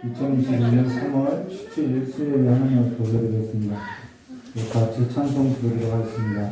2021년 3월 17일 수요일 하나님 앞에 올려드리겠습니다. 같이 찬송 부르도록 하겠습니다.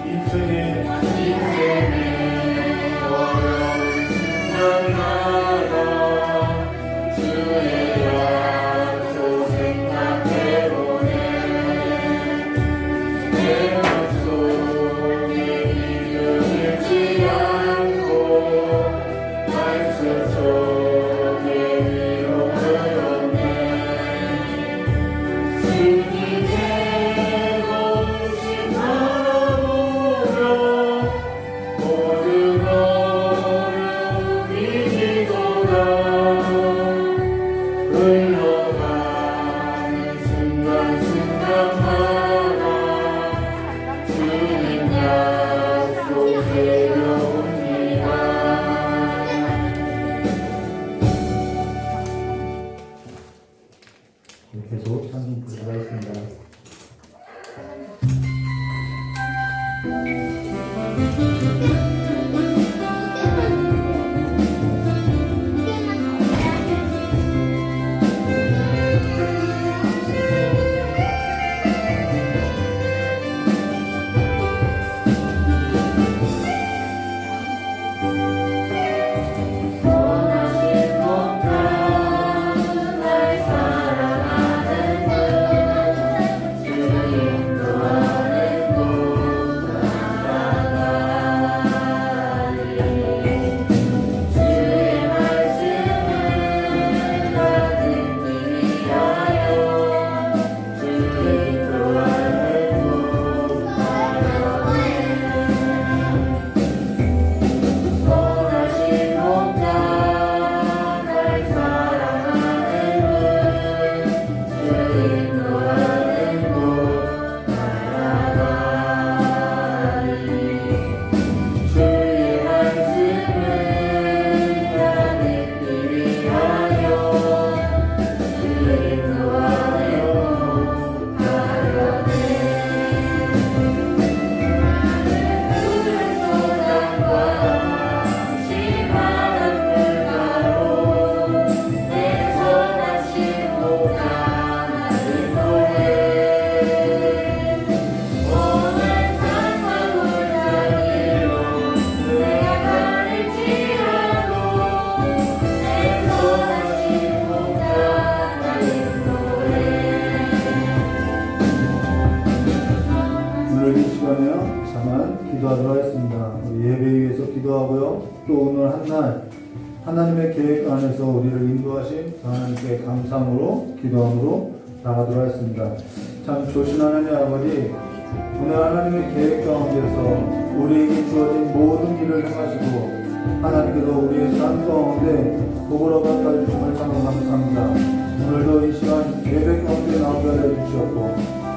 인생의 계속 찬송 부르도록 하겠습니다. 기도하도록 하겠습니다. 우리 예배 위해서 기도하고요. 또 오늘 한날 하나님의 계획 안에서 우리를 인도하신 하나님께 감사함으로 기도함으로 나가도록 하겠습니다. 참 조신 하나님 아버지, 오늘 하나님의 계획 가운데서 우리에게 주어진 모든 일을 행하시고 하나님께서 우리의 삶 가운데 복으로 갚아 주심을 참 감사합니다. 오늘도 이 시간 예배 가운데 나오게 해주셨고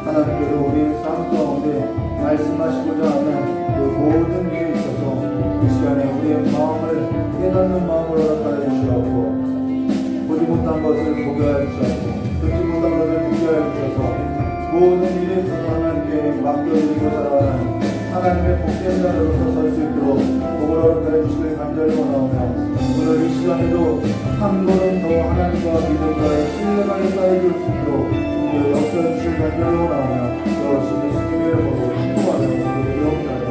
하나님께서 우리의 삶 가운데 말씀하시고자 하는 그 모든 일에 있어서 이 시간에 우리의 마음을 깨닫는 마음으로 허락하여 주시옵고 보지 못한 것을 보게 하여 주시옵고 듣지 못한 것을 듣게 하여 주셔서 모든 일에 있어서 하나님께 맡겨드리고 살아가는 하나님의 복된 자로서 설 수 있도록 복을 허락하여 주시길 간절히 원하오며 오늘 이 시간에도 한 걸음 더 하나님과 믿음과의 신뢰가 쌓여질 수 있도록 우리의 역사해 주시길 간절히 원하오며 여호시 예수님의 이름으로 기도하며 기도드리옵나이다.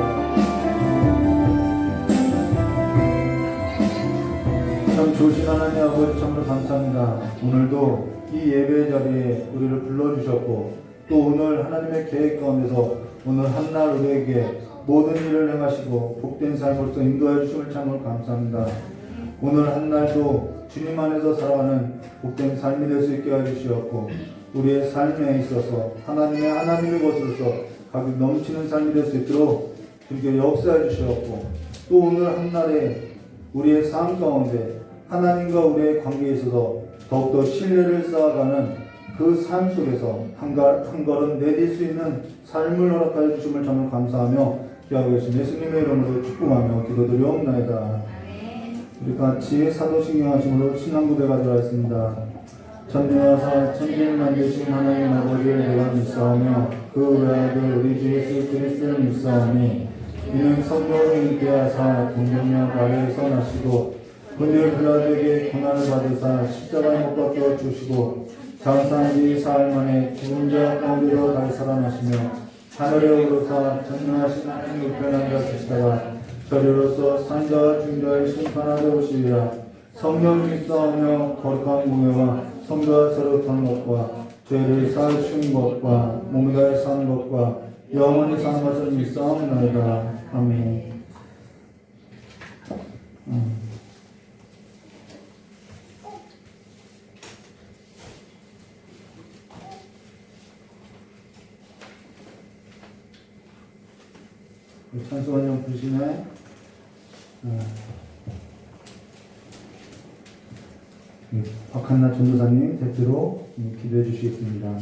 참 좋으신 하나님 아버지 참으로 감사합니다. 오늘도 이 예배 자리에 우리를 불러주셨고 또 오늘 하나님의 계획 가운데서 오늘 한날 우리에게 모든 일을 행하시고 복된 삶으로서 인도해 주심을 참으로 감사합니다. 오늘 한날도 주님 안에서 살아가는 복된 삶이 될 수 있게 해주시었고 우리의 삶에 있어서 하나님의 것으로서 가득 넘치는 삶이 될 수 있도록 주님께 역사해 주시었고 또 오늘 한날에 우리의 삶 가운데 하나님과 우리의 관계에 있어서 더욱더 신뢰를 쌓아가는 그 삶 속에서 한 걸음 내딜 수 있는 삶을 허락하여 주심을 정말 감사하며 기도하고 계신 예수님의 이름으로 축복하며 기도드리옵나이다. 우리 같이 사도신경 하심으로 신앙고백 하도록 하겠습니다. 천지와 천지를 만드신 하나님 아버지를 내가 믿사오며 그 외아들 우리 주 예수 그리스도를 믿사오니 이는 성령으로 잉태하사 동정녀 아래에서 나시고 본디오 빌라도에게 고난을 받으사 십자가에 못 박혀 주시고 장사한 지 사흘 만에 죽은 자 가운데로 다시 살아나시며 하늘에 오르사 전능하신 하나님 우편에 앉으시다가 저리로서 산자와 중자를 심판하러 오시리라. 성령을 믿사오며 거룩한 공회와 성도와 서로 터는 것과 죄를 사하시는 것과 몸이 다해 사는 것과 영원히 사는 것을 믿사옵나이다. 아멘. 찬송한영 부르시네. 박한나 전도사님 대표로 기도해 주시겠습니다.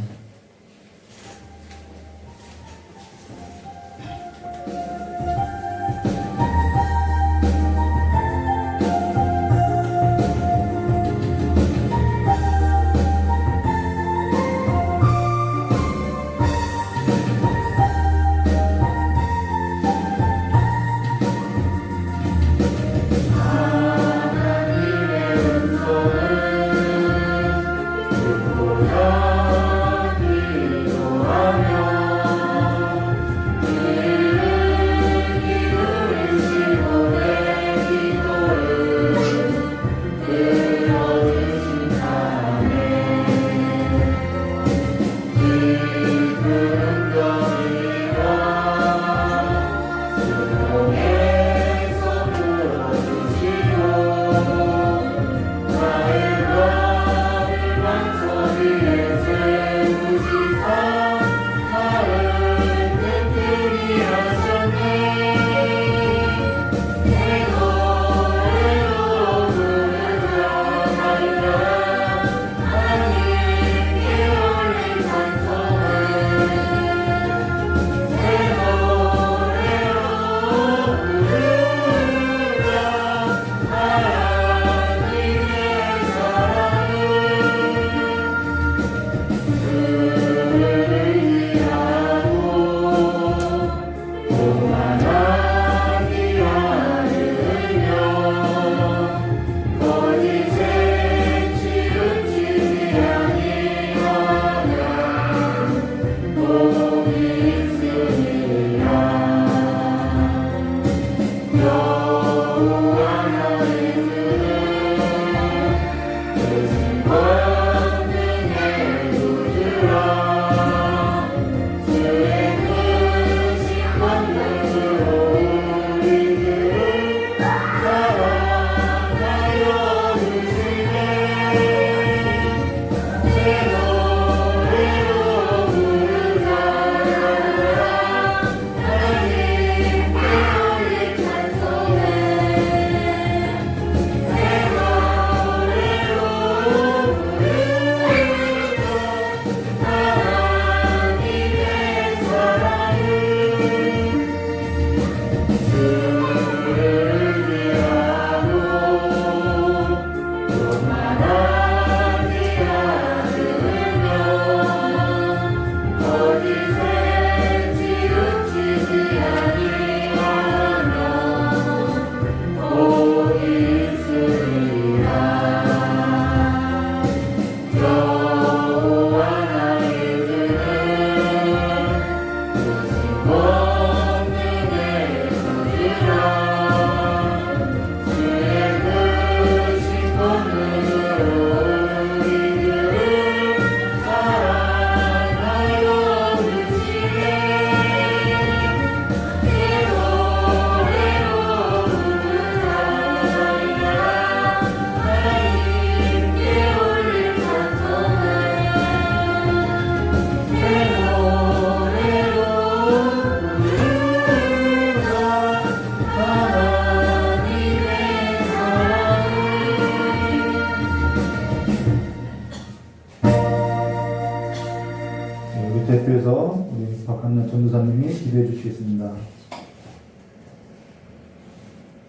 대표해서 우리 박한나 전도사님이 기도해 주시겠습니다.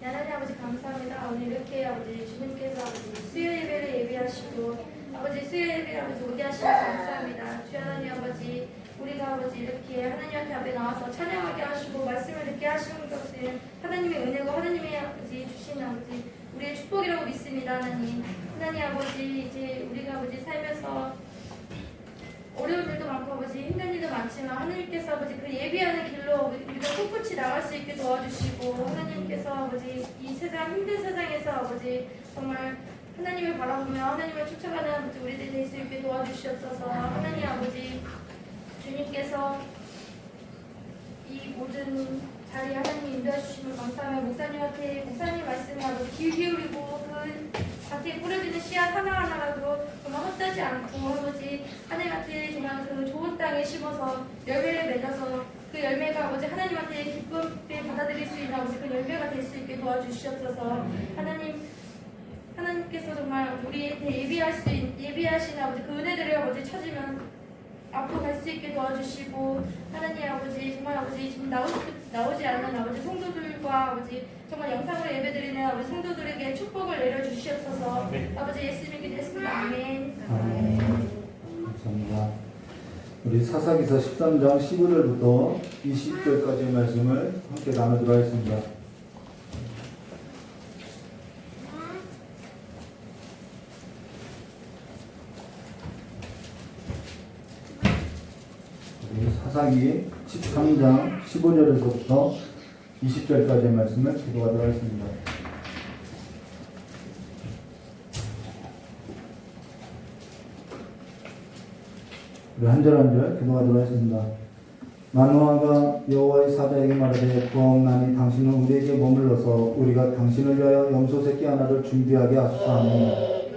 하나님 아버지 감사합니다. 오늘 이렇게 아버지 주님께서 아버지 수요 예배를 예비하시고 아버지 수요 예배를 아버지 오게 하시니 감사합니다. 주 하나님 아버지 우리가 아버지 이렇게 하나님 앞에 나와서 찬양하게 하시고 말씀을 듣게 하시는 것은 하나님의 은혜고 하나님의 아버지 주신 아버지 우리의 축복이라고 믿습니다. 하나님 아버지 이제 우리가 아버지 살면서 어려운 일도 많고 아버지 힘든 일도 많지만 하나님께서 아버지 그 예비하는 길로 우리가 꿋꿋이 나갈 수 있게 도와주시고 하나님께서 아버지 이 세상 힘든 세상에서 아버지 정말 하나님을 바라보며 하나님을 쫓아가는 아버지 우리들이 될 수 있게 도와주시옵소서. 하나님 아버지 주님께서 이 모든 자리에 하나님 인도해 주시면 감사하며 목사님한테 목사님 말씀에 아버지 귀 기울이고 그 밭에 뿌려지는 씨앗 하나하나라도 정말 헛되지 않고 아버지 하나님한테 정말 그 좋은 땅에 심어서 열매를 맺어서 그 열매가 아버지 하나님한테 기쁨에 받아들일 수 있는 아버지 그 열매가 될 수 있게 도와주시옵소서. 하나님께서 정말 우리한테 예비하신 아버지 그 은혜들을 아버지 찾으면 앞으로 갈 수 있게 도와주시고 하나님 아버지 정말 아버지 지금 나오지 않는 아버지 성도들과 아버지 정말 영상으로 예배드리는 아버지 성도들에게 축복을 내려주시옵소서. 아버지 예수님의 기도했습니다. 아멘. 감사합니다. 우리 사사기사 13장 15절부터 20절까지의 말씀을 함께 나누도록 하겠습니다. 사사기 13장 15절에서부터 20절까지의 말씀을 기도하도록 하겠습니다. 우리 한 절 한 절 기도하도록 하겠습니다. 마노아가 여호와의 사자에게 말하되 구하옵나니 당신은 우리에게 머물러서 우리가 당신을 위하여 염소 새끼 하나를 준비하게 하소서 하니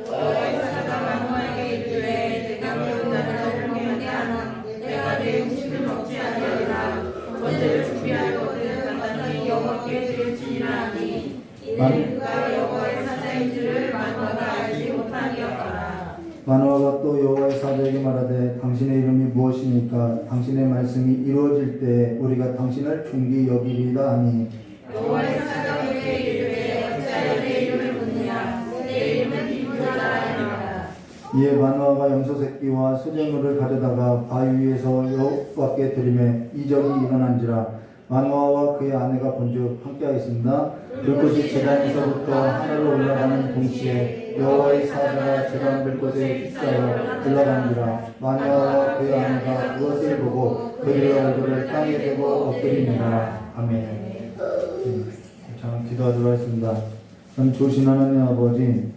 여호와의 사자가 마노아에게 이르되 내가 매우 나를 공경하게 하나 내가 내 음식을 먹지 아니하리라 번제를 준비하였거든 간단히 여호와께 드릴지니라 하니 이는 그가 여호와의 사자인 줄을 마노아가 알지 못하니었더라. 마노아가 또 여호와의 사자에게 말하되 당신의 이름이 무엇이니까 당신의 말씀이 이루어질 때 우리가 당신을 존귀 여기리다 하니 여호와의 사자가 그에게 이르되 어찌하여 내 이름을 묻느냐 내 이름은 비밀하라 하니라. 이에 마노아가 염소 새끼와 소재물을 가져다가 바위 위에서 여호와께 드리매 이적이 일어난지라 마노아와 그의 아내가 본즉 함께하였습니다. 불꽃이 제단에서부터 하늘로 올라가는 동시에 여호와의 사자가 제단 불꽃에 휩싸여 올라간지라 마노아와 그의 아내가 그것을 보고 그들의 얼굴을 땅에 대고 엎드리니라. 아멘. 자, 기도하도록 하겠습니다. 그럼 조신 하나님 아버지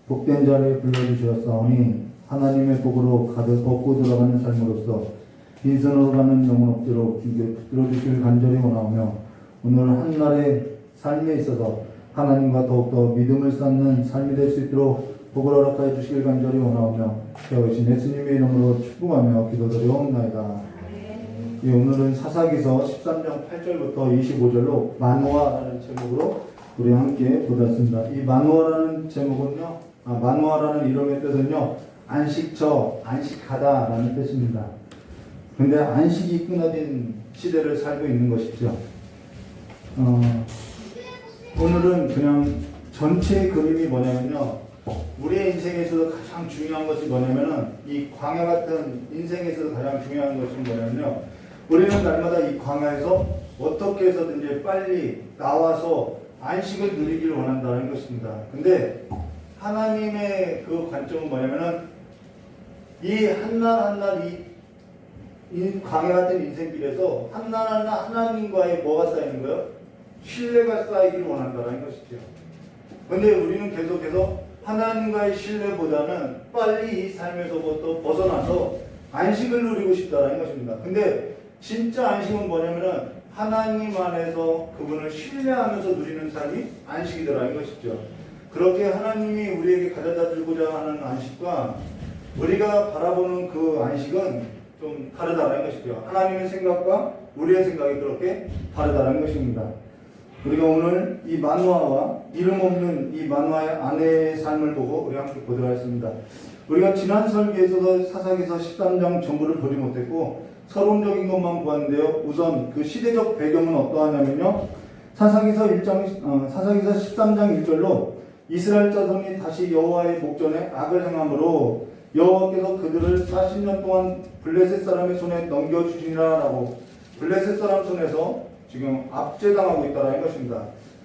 복된 자리에 불러주셨사오니 하나님의 복으로 가득 얻고 들어가는 삶으로서 빈손으로 가는 영혼 없도록 붙들어 주실 간절히 원하오며 오늘 한날의 삶에 있어서 하나님과 더욱더 믿음을 쌓는 삶이 될 수 있도록 복을 허락하여 주시길 간절히 원하오며 되어오신 예수님의 이름으로 축복하며 기도드리옵나이다. 예, 오늘은 사사기서 13장 8절부터 25절로 마노아라는 제목으로 우리 함께 보았습니다. 이 마노아라는 제목은요, 마노아라는 이름의 뜻은요, 안식처, 안식하다라는 뜻입니다. 근데 안식이 끊어진 시대를 살고 있는 것이죠. 오늘은 그냥 전체 그림이 뭐냐면요, 우리의 인생에서도 가장 중요한 것이 뭐냐면은 이 광야 같은 인생에서도 가장 중요한 것이 뭐냐면요, 우리는 날마다 이 광야에서 어떻게 해서든지 빨리 나와서 안식을 누리기를 원한다는 것입니다. 근데 하나님의 그 관점은 뭐냐면은 이 한날 한날 이 광야 같은 인생길에서 한날 한날 하나님과의 뭐가 쌓이는 거예요? 신뢰가 쌓이기를 원한다는 것이죠. 근데 우리는 계속해서 하나님과의 신뢰보다는 빨리 이 삶에서부터 벗어나서 안식을 누리고 싶다는 것입니다. 근데 진짜 안식은 뭐냐면은 하나님 안에서 그분을 신뢰하면서 누리는 삶이 안식이더라는 것이죠. 그렇게 하나님이 우리에게 가져다 주고자 하는 안식과 우리가 바라보는 그 안식은 좀 다르다는 것이죠. 하나님의 생각과 우리의 생각이 그렇게 다르다는 것입니다. 우리가 오늘 이 마노아와 이름 없는 이 마노아의 아내의 삶을 보고 우리 함께 보도록 하겠습니다. 우리가 지난 설교에서도 사사기서 13장 전부를 보지 못했고 서론적인 것만 보았는데요. 우선 그 시대적 배경은 어떠하냐면요, 사사기서 13장 1절로 이스라엘 자손이 다시 여호와의 목전에 악을 행함으로 여호와께서 그들을 40년 동안 블레셋 사람의 손에 넘겨주시니라 라고, 블레셋 사람 손에서 지금 압제당하고 있다는 것입니다.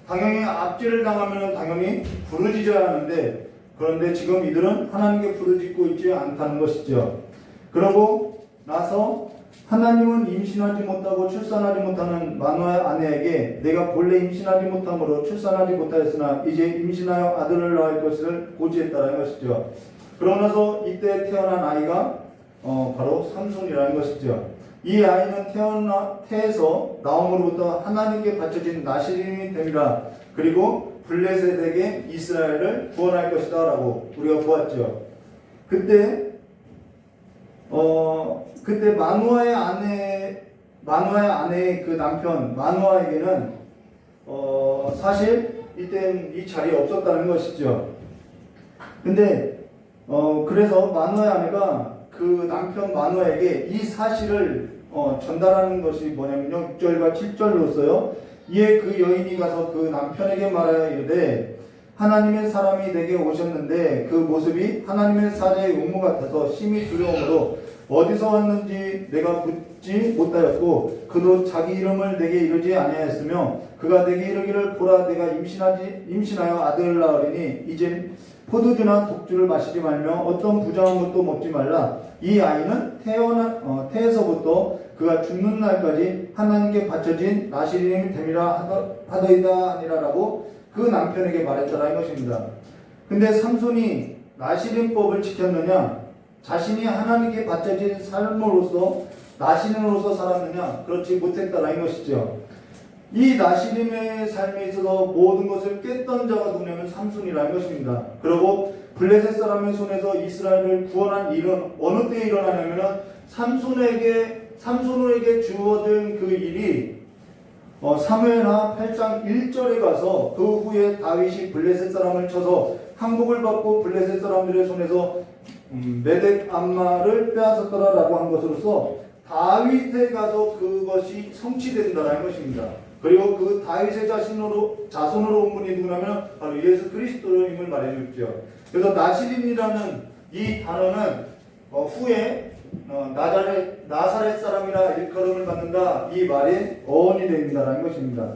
당연히 압제를 당하면 당연히 부르짖어야 하는데, 그런데 지금 이들은 하나님께 부르짖고 있지 않다는 것이죠. 그러고 나서 하나님은 임신하지 못하고 출산하지 못하는 마노아의 아내에게 내가 본래 임신하지 못함으로 출산하지 못하였으나 이제 임신하여 아들을 낳을 것을 고지했다는 것이죠. 그러고 나서 이때 태어난 아이가 바로 삼손이라는 것이죠. 이 아이는 태에서 나옴으로부터 하나님께 바쳐진 나시림이 됨이라. 그리고 블레셋에게 이스라엘을 구원할 것이다 라고 우리가 보았죠. 그때 마노아의 아내의 그 남편 마노아에게는 사실 이때는 이 자리에 없었다는 것이죠. 근데 그래서 마노아의 아내가 그 남편 마노아에게 이 사실을 전달하는 것이 뭐냐면요, 6절과 7절로서요. 이에 그 여인이 가서 그 남편에게 말하여 이르되 하나님의 사람이 내게 오셨는데 그 모습이 하나님의 사자의 용모 같아서 심히 두려움으로 어디서 왔는지 내가 묻지 못하였고 그도 자기 이름을 내게 이르지 아니하였으며 그가 내게 이르기를 보라 내가 임신하여 아들을 낳으리니 이젠 포도주나 독주를 마시지 말며 어떤 부정한 것도 먹지 말라. 이 아이는 태에서부터 그가 죽는 날까지 하나님께 바쳐진 나시림이 됨이라 하더이다 아니라라고 그 남편에게 말했다라는 것입니다. 근데 삼손이 나시림법을 지켰느냐? 자신이 하나님께 바쳐진 삶으로서 나시린으로서 살았느냐? 그렇지 못했다라는 것이죠. 이 나시린의 삶에 있어서 모든 것을 깼던 자가 누구냐면 삼손이라는 것입니다. 그리고 블레셋 사람의 손에서 이스라엘을 구원한 일은 어느 때 일어나냐면은 삼손에게 주어진 그 일이 사무엘하 8장 1절에 가서 그 후에 다윗이 블레셋 사람을 쳐서 항복을 받고 블레셋 사람들의 손에서 메덱 암마를 빼앗았더라라고 한 것으로서 다윗에 가서 그것이 성취된다라는 것입니다. 그리고 그 다윗의 자손으로 온 분이 누구냐면 바로 예수 그리스도임을 말해주죠. 그래서 나시린이라는 이 단어는 후에 나사렛 사람이라 일컬음을 받는다 이 말의 어원이 됩니다라는 것입니다.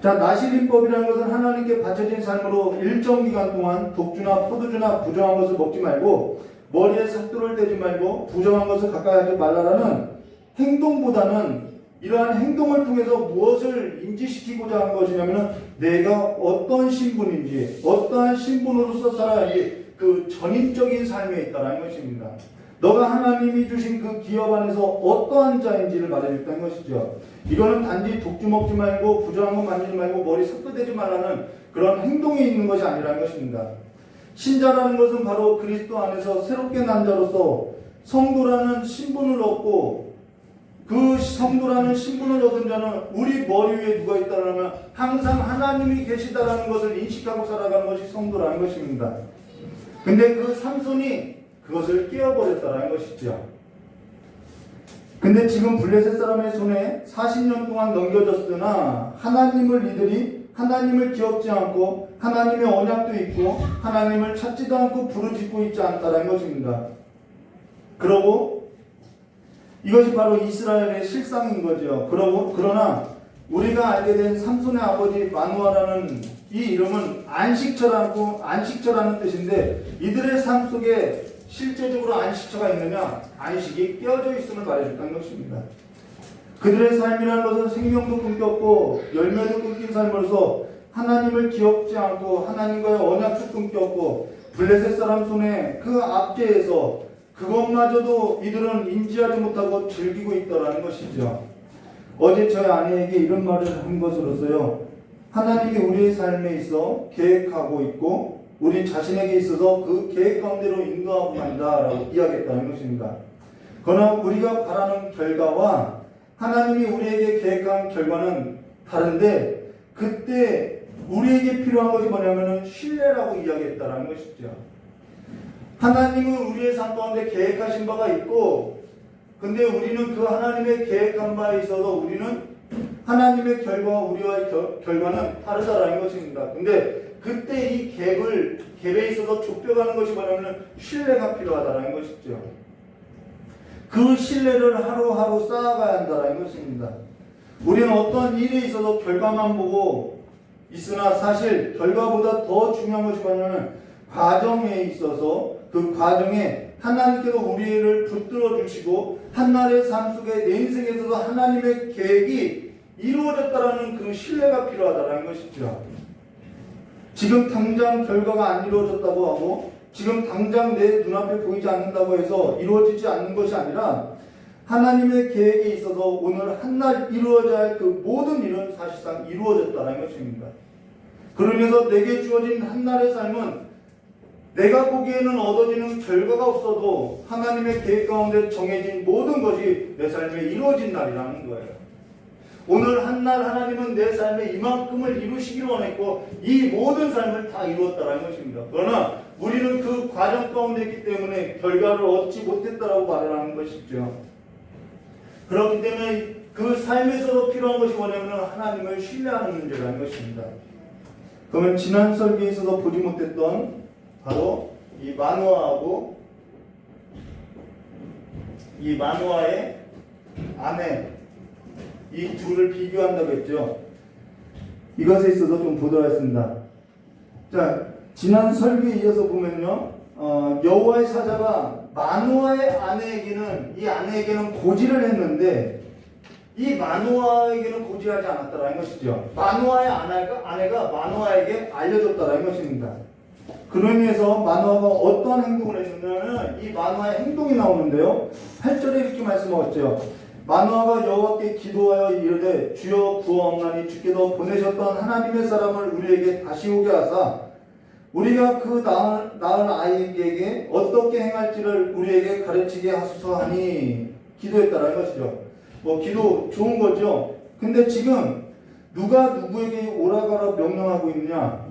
자, 나시린법이라는 것은 하나님께 바쳐진 삶으로 일정 기간 동안 독주나 포도주나 부정한 것을 먹지 말고 머리에 삭도를 떼지 말고 부정한 것을 가까이 하지 말라라는 행동보다는 이러한 행동을 통해서 무엇을 인지시키고자 하는 것이냐면 내가 어떤 신분인지 어떠한 신분으로서 살아야지 그 전인적인 삶에 있다는 것입니다. 너가 하나님이 주신 그 기업 안에서 어떠한 자인지를 말해줬다는 것이죠. 이거는 단지 독주 먹지 말고 부정한 거 만지지 말고 머리 삭도되지 말라는 그런 행동이 있는 것이 아니라는 것입니다. 신자라는 것은 바로 그리스도 안에서 새롭게 난 자로서 성도라는 신분을 얻고 그 성도라는 신분을 얻은 자는 우리 머리 위에 누가 있다면 항상 하나님이 계시다라는 것을 인식하고 살아가는 것이 성도라는 것입니다. 근데 그 삼손이 그것을 깨어버렸다라는 것이죠. 근데 지금 블레셋 사람의 손에 40년 동안 넘겨졌으나 이들이 하나님을 기억지 않고 하나님의 언약도 있고 하나님을 찾지도 않고 부르짖고 있지 않다라는 것입니다. 그러고 이것이 바로 이스라엘의 실상인 거죠. 그러나 우리가 알게 된 삼손의 아버지 마누아라는 이 이름은 안식처라는 뜻인데 이들의 삶 속에 실제적으로 안식처가 있느냐? 안식이 깨어져 있음을 말해줬다는 것입니다. 그들의 삶이라는 것은 생명도 끊겼고 열매도 끊긴 삶으로서 하나님을 기억지 않고 하나님과의 언약도 끊겼고 블레셋 사람 손에 그 압제에서 그것마저도 이들은 인지하지 못하고 즐기고 있다라는 것이죠. 어제 저희 아내에게 이런 말을 한 것으로서요. 하나님이 우리의 삶에 있어 계획하고 있고 우리 자신에게 있어서 그 계획 가운데로 인도하고 간다라고 이야기했다는 것입니다. 그러나 우리가 바라는 결과와 하나님이 우리에게 계획한 결과는 다른데 그때 우리에게 필요한 것이 뭐냐면 신뢰라고 이야기했다는 것이죠. 하나님은 우리의 삶 가운데 계획하신 바가 있고 근데 우리는 그 하나님의 계획한 바에 있어서 우리는 하나님의 결과와 우리와의 결과는 다르다라는 것입니다. 근데 그때 이 갭에 있어서 좁혀가는 것이 뭐냐면 신뢰가 필요하다라는 것이죠. 그 신뢰를 하루하루 쌓아가야 한다라는 것입니다. 우리는 어떤 일에 있어서 결과만 보고 있으나 사실 결과보다 더 중요한 것이 뭐냐면 과정에 있어서 그 과정에 하나님께서 우리를 붙들어 주시고 한날의 삶 속에 내 인생에서도 하나님의 계획이 이루어졌다라는 그 신뢰가 필요하다는 것이죠. 지금 당장 결과가 안 이루어졌다고 하고 지금 당장 내 눈앞에 보이지 않는다고 해서 이루어지지 않는 것이 아니라 하나님의 계획에 있어서 오늘 한날 이루어져야 할 그 모든 일은 사실상 이루어졌다는 것입니다. 그러면서 내게 주어진 한날의 삶은 내가 보기에는 얻어지는 결과가 없어도 하나님의 계획 가운데 정해진 모든 것이 내 삶에 이루어진 날이라는 거예요. 오늘 한날 하나님은 내 삶에 이만큼을 이루시기를 원했고 이 모든 삶을 다 이루었다는 것입니다. 그러나 우리는 그 과정 가운데 있기 때문에 결과를 얻지 못했다라고 말을 하는 것이죠. 그렇기 때문에 그 삶에서도 필요한 것이 뭐냐면 하나님을 신뢰하는 문제라는 것입니다. 그러면 지난 설교에서도 보지 못했던 바로 이 마누아하고 이 마누아의 아내 이 둘을 비교한다고 했죠. 이것에 있어서 좀 보도록 하겠습니다. 자, 지난 설교에 이어서 보면요. 여호와의 사자가 마누아의 아내에게는 고지를 했는데 이 마누아에게는 고지하지 않았다라는 것이죠. 마누아의 아내가 마누아에게 알려줬다라는 것입니다. 그로 인해서 마노아가 어떠한 행동을 했느냐면 이 마노아의 행동이 나오는데요. 8절에 이렇게 말씀하셨죠. 마노아가 여호와께 기도하여 이르되 주여 구하옵나니 주께서 보내셨던 하나님의 사람을 우리에게 다시 오게 하사 우리가 그 낳은 아이에게 어떻게 행할지를 우리에게 가르치게 하소서 하니 기도했다라는 것이죠. 기도 좋은 거죠. 근데 지금 누가 누구에게 오라가라 명령하고 있느냐?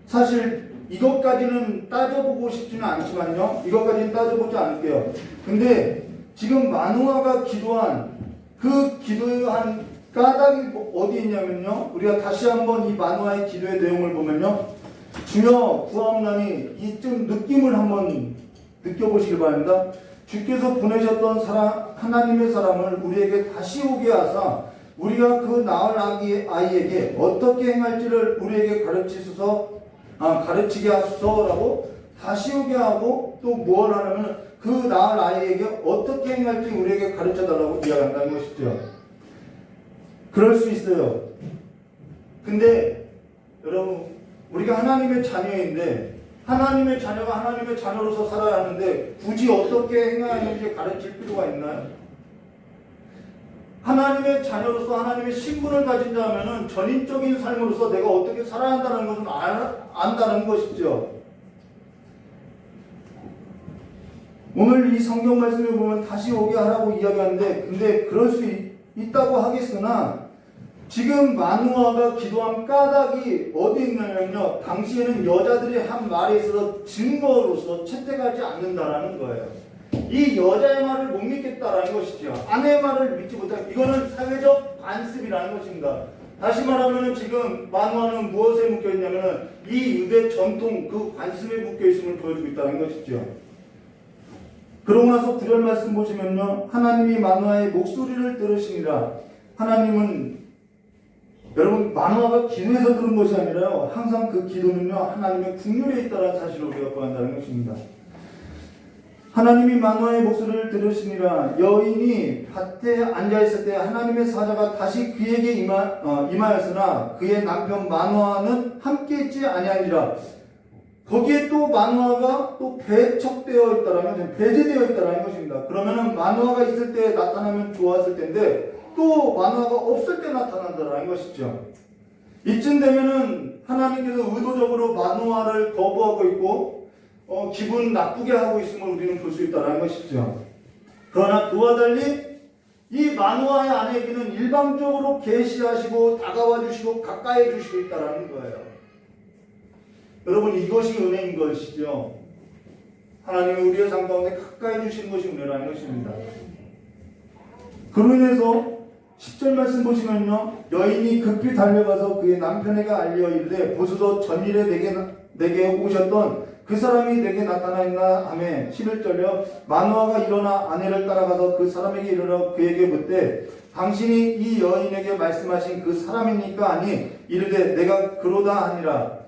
사실 이것까지는 따져보고 싶지는 않지만요. 이것까지는 따져보지 않을게요. 근데 지금 마노아가 기도한 그 기도한 까닭이 어디 있냐면요. 우리가 다시 한번 이 마노아의 기도의 내용을 보면요. 주여 구하옵나니 이쯤 느낌을 한번 느껴보시기 바랍니다. 주께서 보내셨던 하나님의 사람을 우리에게 다시 오게 하사 우리가 그 낳을 아이에게 어떻게 행할지를 우리에게 가르치게 하소서라고 다시 오게 하고 또 뭘 하냐면 그 낳을 아이에게 어떻게 행할지 우리에게 가르쳐달라고 이야기한다는 것이죠. 그럴 수 있어요. 근데 여러분 우리가 하나님의 자녀인데 하나님의 자녀가 하나님의 자녀로서 살아야 하는데 굳이 어떻게 행해야 하는지 가르칠 필요가 있나요? 하나님의 자녀로서 하나님의 신분을 가진 자면은 전인적인 삶으로서 내가 어떻게 살아야 한다는 것은 안다는 것이죠. 오늘 이 성경 말씀에 보면 다시 오게 하라고 이야기하는데 근데 그럴 수 있다고 하겠으나 지금 마누아가 기도한 까닭이 어디 있냐면요. 당시에는 여자들이 한 말에 있어서 증거로서 채택하지 않는다라는 거예요. 이 여자의 말을 못 믿겠다라는 것이죠. 아내의 말을 믿지 못하는 이거는 사회적 관습이라는 것입니다. 다시 말하면 지금 마누아는 무엇에 묶여있냐면 이 유대 전통 그 관습에 묶여있음을 보여주고 있다는 것이죠. 그러고 나서 9절 말씀 보시면요. 하나님이 마누아의 목소리를 들으시니라. 하나님은 여러분 마누아가 기도해서 들은 것이 아니라요. 항상 그 기도는요. 하나님의 국률에 있다는 사실을 우리가 보한다는 것입니다. 하나님이 마누아의 목소리를 들으시니라. 여인이 밭에 앉아있을 때 하나님의 사자가 다시 그에게 임하였으나 그의 남편 마누아는 함께 있지 아니하니라. 거기에 또 마누아가 또 배척되어 있다라면 배제되어 있다라는 것입니다. 그러면은 마누아가 있을 때 나타나면 좋았을 텐데 또 마누아가 없을 때 나타난다라는 것이죠. 이쯤 되면은 하나님께서 의도적으로 마누아를 거부하고 있고 기분 나쁘게 하고 있음을 우리는 볼 수 있다는 것이죠. 그러나 그와 달리 이 마누아의 아내에게는 일방적으로 계시하시고 다가와 주시고 가까이 해 주시고 있다는 거예요. 여러분 이것이 은혜인 것이죠. 하나님이 우리의 삶 가운데 가까이 해 주시는 것이 은혜라는 것입니다. 그로 인해서 10절 말씀 보시면요. 여인이 급히 달려가서 그의 남편에게 알려 이르되 보소서 전일에 내게 오셨던 그 사람이 내게 나타나 있나 하매 11절요. 마누아가 일어나 아내를 따라가서 그 사람에게 이르러 그에게 묻되 당신이 이 여인에게 말씀하신 그 사람입니까? 아니 이르되 내가 그로다 하니라.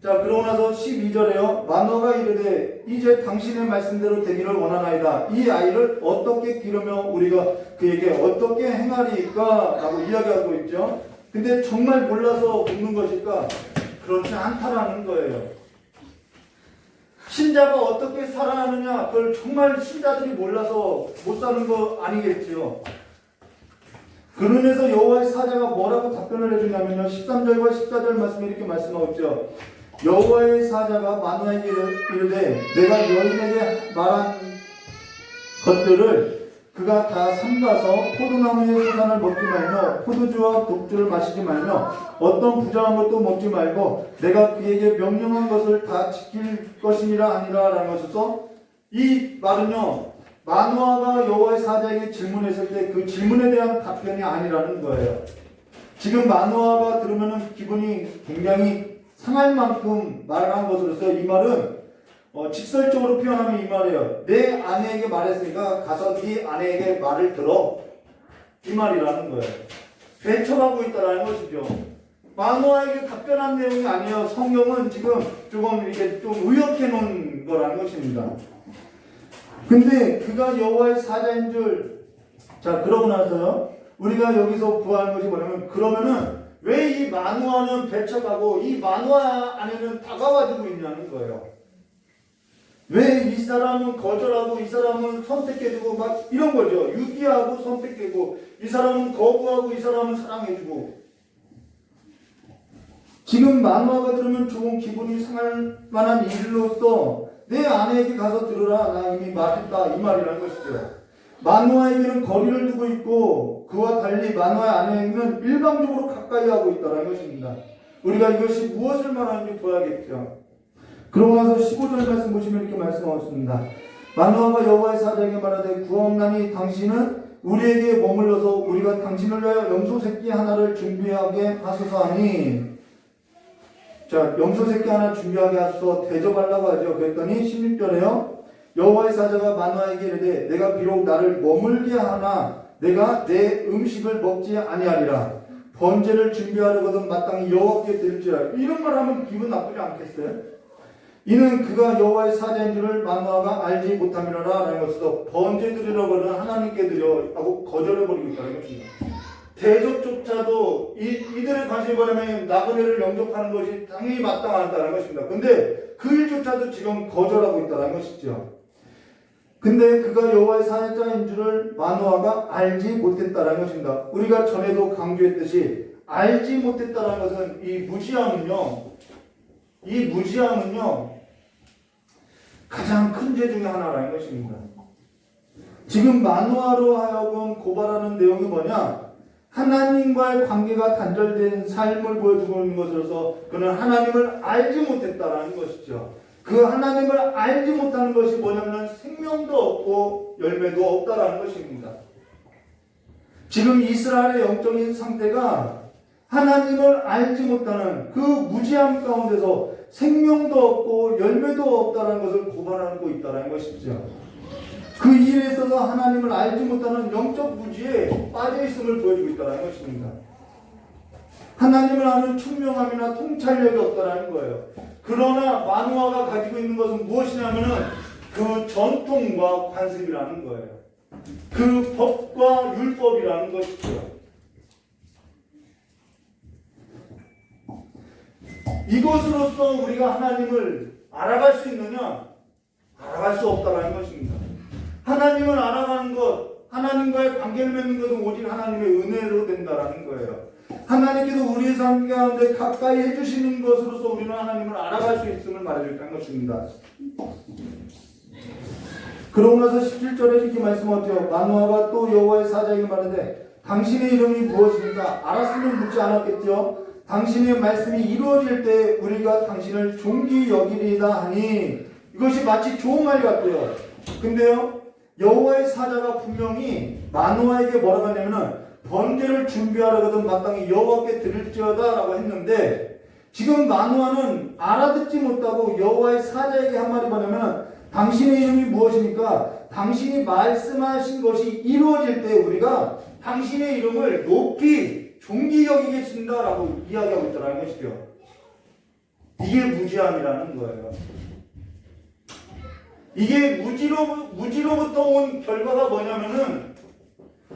자 그러고 나서 12절에요. 마누아가 이르되 이제 당신의 말씀대로 되기를 원하나이다. 이 아이를 어떻게 기르며 우리가 그에게 어떻게 행하리까? 라고 이야기하고 있죠. 근데 정말 몰라서 묻는 것일까? 그렇지 않다라는 거예요. 신자가 어떻게 살아야 하느냐, 그걸 정말 신자들이 몰라서 못 사는 거 아니겠지요. 그로 인해서 여호와의 사자가 뭐라고 답변을 해주냐면요. 13절과 14절 말씀에 이렇게 말씀하고 있죠. 여호와의 사자가 마누아에게 이르되 내가 여인에게 말한 것들을 그가 다 삼가서 포도나무의 소산을 먹지 말며 포도주와 독주를 마시지 말며 어떤 부정한 것도 먹지 말고 내가 그에게 명령한 것을 다 지킬 것이니라 하니라 라는 것에서 이 말은요 마누아가 여호와의 사자에게 질문했을 때 그 질문에 대한 답변이 아니라는 거예요. 지금 마누아가 들으면 기분이 굉장히 상할 만큼 말을 한 것으로서 이 말은 직설적으로 표현하면 이 말이에요. 내 아내에게 말했으니까 가서 네 아내에게 말을 들어. 이 말이라는 거예요. 배척하고 있다라는 것이죠. 마누아에게 답변한 내용이 아니에요. 성경은 지금 조금 이렇게 좀 의역해 놓은 거라는 것입니다. 근데 그가 여호와의 사자인 줄, 자 그러고 나서요. 우리가 여기서 구하는 것이 뭐냐면 그러면은 왜 이 마누아는 배척하고 이 마누아 안에는 다가와주고 있냐는 거예요. 왜 이 사람은 거절하고 이 사람은 선택해주고 막 이런 거죠. 유기하고 선택해주고 이 사람은 거부하고 이 사람은 사랑해주고. 지금 마누아가 들으면 좋은 기분이 상할 만한 일로서 내 아내에게 가서 들으라. 나 이미 말했다. 이 말이라는 것이죠. 마누아에게는 거리를 두고 있고 그와 달리 마누아의 아내에게는 일방적으로 가까이 하고 있다는 것입니다. 우리가 이것이 무엇을 말하는지 보야겠죠. 그러고 나서 15절 말씀 보시면 이렇게 말씀하셨습니다. 마누아가 여호와의 사자에게 말하되 구하옵나니 당신은 우리에게 머물러서 우리가 당신을 위하여 염소 새끼 하나를 준비하게 하소서 하니. 자, 염소 새끼 하나 준비하게 하소서 대접하려고 하죠. 그랬더니 16절에요. 여호와의 사자가 마누아에게 이르되 내가 비록 나를 머물게 하나 내가 내 음식을 먹지 아니하리라. 번제를 준비하려거든 마땅히 여호와께 드릴지라. 이런 말 하면 기분 나쁘지 않겠어요? 이는 그가 여호와의 사자인 줄을 마누아가 알지 못함이라라. 라는 것으로 번제 드리려거든 하나님께 드려 하고 거절해버리고 있다는 것입니다. 대접조차도 이들의 관심이 뭐냐면 나그네를 영접하는 것이 당연히 마땅하다는 것입니다. 근데 그 일조차도 지금 거절하고 있다는 것이죠. 근데 그가 여호와의 사자인 줄을 마누아가 알지 못했다는 것입니다. 우리가 전에도 강조했듯이 알지 못했다는 것은 이 무지함은요 가장 큰 죄 중에 하나라는 것입니다. 지금 마누아로 하여금 고발하는 내용이 뭐냐? 하나님과의 관계가 단절된 삶을 보여주고 있는 것으로서 그는 하나님을 알지 못했다는 것이죠. 그 하나님을 알지 못하는 것이 뭐냐면 생명도 없고 열매도 없다라는 것입니다. 지금 이스라엘의 영적인 상태가 하나님을 알지 못하는 그 무지함 가운데서 생명도 없고 열매도 없다는 것을 고발하고 있다는 것이죠. 그 일에 있어서 하나님을 알지 못하는 영적 무지에 빠져 있음을 보여주고 있다는 것입니다. 하나님을 아는 총명함이나 통찰력이 없다는 거예요. 그러나 마누아가 가지고 있는 것은 무엇이냐면은 그 전통과 관습이라는 거예요. 그 법과 율법이라는 것이죠. 이것으로서 우리가 하나님을 알아갈 수 있느냐? 알아갈 수 없다는 것입니다. 하나님을 알아가는 것, 하나님과의 관계를 맺는 것은 오직 하나님의 은혜로 된다는 거예요. 하나님께서 우리의 삶 가운데 가까이 해주시는 것으로서 우리는 하나님을 알아갈 수 있음을 말해줬다는 것입니다. 그러고 나서 17절에 이렇게 말씀하죠. 마누아가 또 여호와의 사자에게 말하되 당신의 이름이 무엇입니까? 알았으면 묻지 않았겠죠. 당신의 말씀이 이루어질 때 우리가 당신을 존귀 여기리다 하니. 이것이 마치 좋은 말 같아요. 근데요 여호와의 사자가 분명히 마누아에게 뭐라고 하냐면은 번제를 준비하려거든 마땅히 여호와께 드릴지어다 라고 했는데 지금 마누아는 알아듣지 못하고 여호와의 사자에게 한 말이 뭐냐면 당신의 이름이 무엇입니까? 당신이 말씀하신 것이 이루어질 때 우리가 당신의 이름을 높이 존귀 여기겠습니다 라고 이야기하고 있다는 것이죠. 이게 무지함이라는 거예요. 이게 무지로부터 온 결과가 뭐냐면은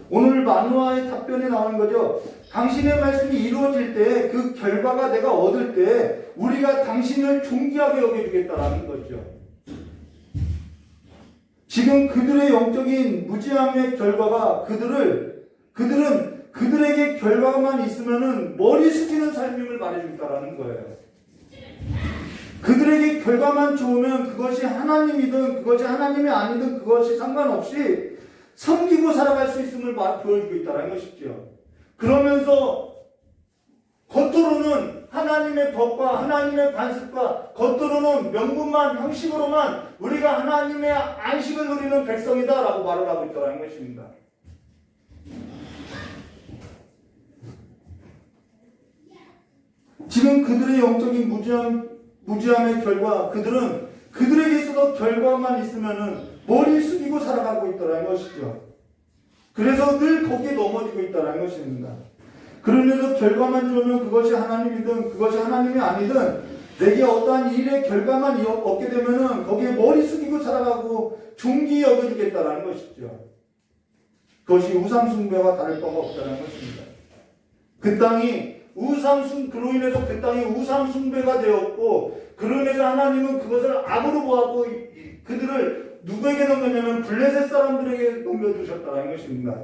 오늘 마누아의 답변에 나오는 거죠. 당신의 말씀이 이루어질 때 그 결과가 내가 얻을 때 우리가 당신을 존귀하게 여겨주겠다라는 거죠. 지금 그들의 영적인 무지함의 결과가 그들은 그들에게 결과만 있으면은 머리 숙이는 삶임을 말해준다라는 거예요. 그들에게 결과만 좋으면 그것이 하나님이든 그것이 하나님이 아니든 그것이 상관없이 섬기고 살아갈 수 있음을 보여주고 있다는 것이죠. 그러면서 겉으로는 하나님의 법과 하나님의 관습과 겉으로는 명분만 형식으로만 우리가 하나님의 안식을 누리는 백성이다라고 말을 하고 있다는 것입니다. 지금 그들의 영적인 무지함의 결과 그들에게 있어서 결과만 있으면은 머리 숙이고 살아가고 있다는 것이죠. 그래서 늘 거기에 넘어지고 있다는 것입니다. 그러면서 결과만 좋으면 그것이 하나님이든 그것이 하나님이 아니든 내게 어떠한 일의 결과만 얻게 되면은 거기에 머리 숙이고 살아가고 존귀 여겨주겠다는 것이죠. 그것이 우상 숭배와 다를 바가 없다는 것입니다. 그 땅이 그로 인해서 그 땅이 우상 숭배가 되었고, 그로 인해서 하나님은 그것을 악으로 보았고 그들을 누구에게 넘겼냐면 블레셋 사람들에게 넘겨주셨다는 것입니다.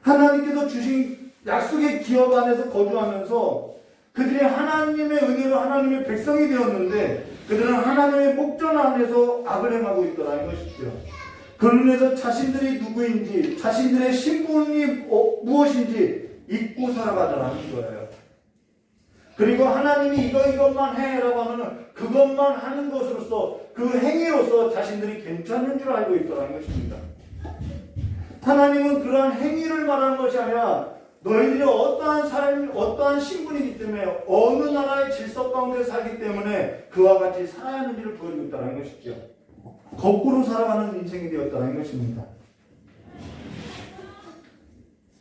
하나님께서 주신 약속의 기업 안에서 거주하면서 그들이 하나님의 은혜로 하나님의 백성이 되었는데, 그들은 하나님의 목전 안에서 악을 행하고 있더라는 것이죠. 그로 인해서 자신들이 누구인지, 자신들의 신분이 무엇인지 잊고 살아가더라는 거예요. 그리고 하나님이 이것만 해라고 하면 그것만 하는 것으로서, 그 행위로서 자신들이 괜찮은 줄 알고 있더라는 것입니다. 하나님은 그러한 행위를 말하는 것이 아니라 너희들이 어떠한 삶, 어떠한 신분이기 때문에, 어느 나라의 질서 가운데 살기 때문에 그와 같이 살아야 하는지를 보여주고 있다는 것이죠. 거꾸로 살아가는 인생이 되었다는 것입니다.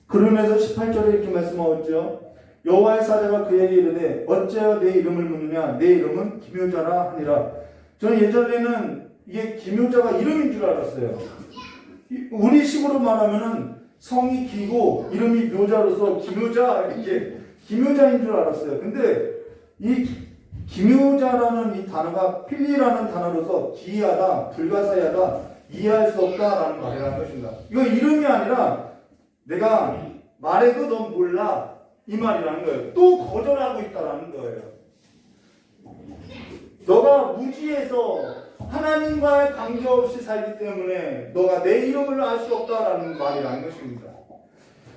그러면서 18절에 이렇게 말씀하였죠. 여호와의 사자가 그에게 이르되 어찌하여 내 이름을 묻느냐, 내 이름은 기묘자라 하니라. 저는 예전에는 이게 기묘자가 이름인 줄 알았어요. 우리 식으로 말하면은 성이 기고 이름이 묘자로서 기묘자, 이렇게 기묘자인 줄 알았어요. 근데 이 기묘자라는 이 단어가 필리라는 단어로서 기이하다, 불가사의하다, 이해할 수 없다라는 말이라는 것입니다. 이거 이름이 아니라 내가 말해도 넌 몰라, 이 말이라는 거예요. 또 거절하고 있다라는 거예요. 너가 무지해서 하나님과의 관계없이 살기 때문에 너가 내 이름을 알 수 없다라는 말이라는 것입니다.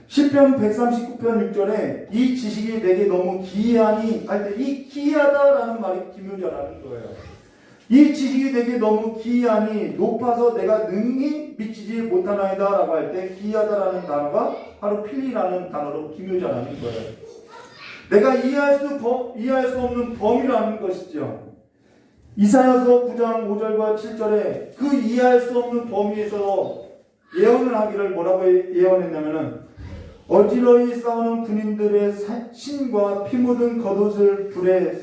시편 139편 6절에 이 지식이 내게 너무 기이하니 할 때 이 기이하다라는 말이 기묘자라는 거예요. 이 지식이 내게 너무 기이하니 높아서 내가 능히 미치지 못하나이다 라고 할 때 기이하다라는 단어가 바로 필리라는 단어로 기묘자라는 거예요. 내가 이해할 수 없는 범위라는 것이죠. 이사야서 9장 5절과 7절에 그 이해할 수 없는 범위에서 예언을 하기를 뭐라고 예언했냐면은 어지러이 싸우는 군인들의 신과 피 묻은 겉옷을 불에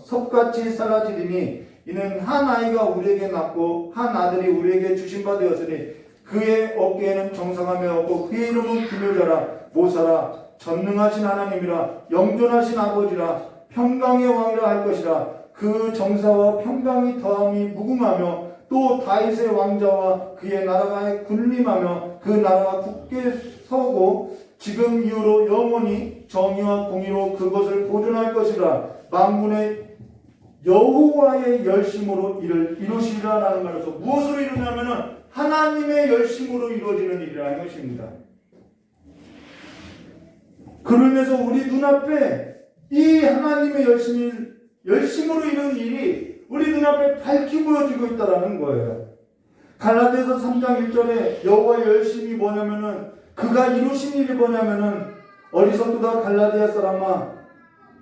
섭같이 쌀라지리니 이는 한 아이가 우리에게 낳고 한 아들이 우리에게 주신 바 되었으니 그의 어깨에는 정상함이 없고 그의 이름은 기묘자라 모사라 전능하신 하나님이라 영존하신 아버지라 평강의 왕이라 할 것이라. 그 정사와 평강이 더함이 무궁하며 또 다윗의 왕자와 그의 나라가 군림하며 그 나라가 굳게 서고 지금 이후로 영원히 정의와 공의로 그것을 보존할 것이라. 만군의 여호와의 열심으로 이를 이루시리라라는 말에서 무엇으로 이루냐면은 하나님의 열심으로 이루어지는 일이라는 것입니다. 그러면서 우리 눈앞에 이 하나님의 열심으로 이루는 일이 우리 눈앞에 밝히 보여지고 있다는 거예요. 갈라디아서 3장 1절에 여호와의 열심이 뭐냐면은 그가 이루신 일이 뭐냐면은 어리석다 갈라디아 사람아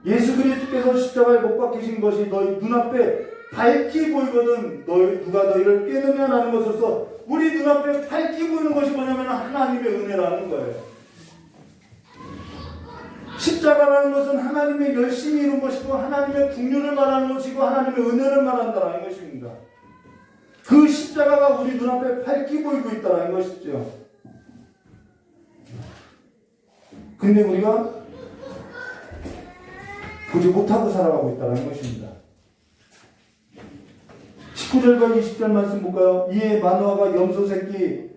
예수 그리스도께서 십자가에 못 박히신 것이 너희 눈앞에 밝히 보이거든 누가 너희를 깨느냐라는 것으로서 우리 눈앞에 밝히 보이는 것이 뭐냐면 하나님의 은혜라는 거예요. 십자가라는 것은 하나님의 열심히 이룬 것이고 하나님의 국률을 말하는 것이고 하나님의 은혜를 말한다는 것입니다. 그 십자가가 우리 눈앞에 밝히 보이고 있다는 것이죠. 근데 우리가 보지 못하고 살아가고 있다는 것입니다. 19절과 20절 말씀 볼까요? 이에 마노아가 염소 새끼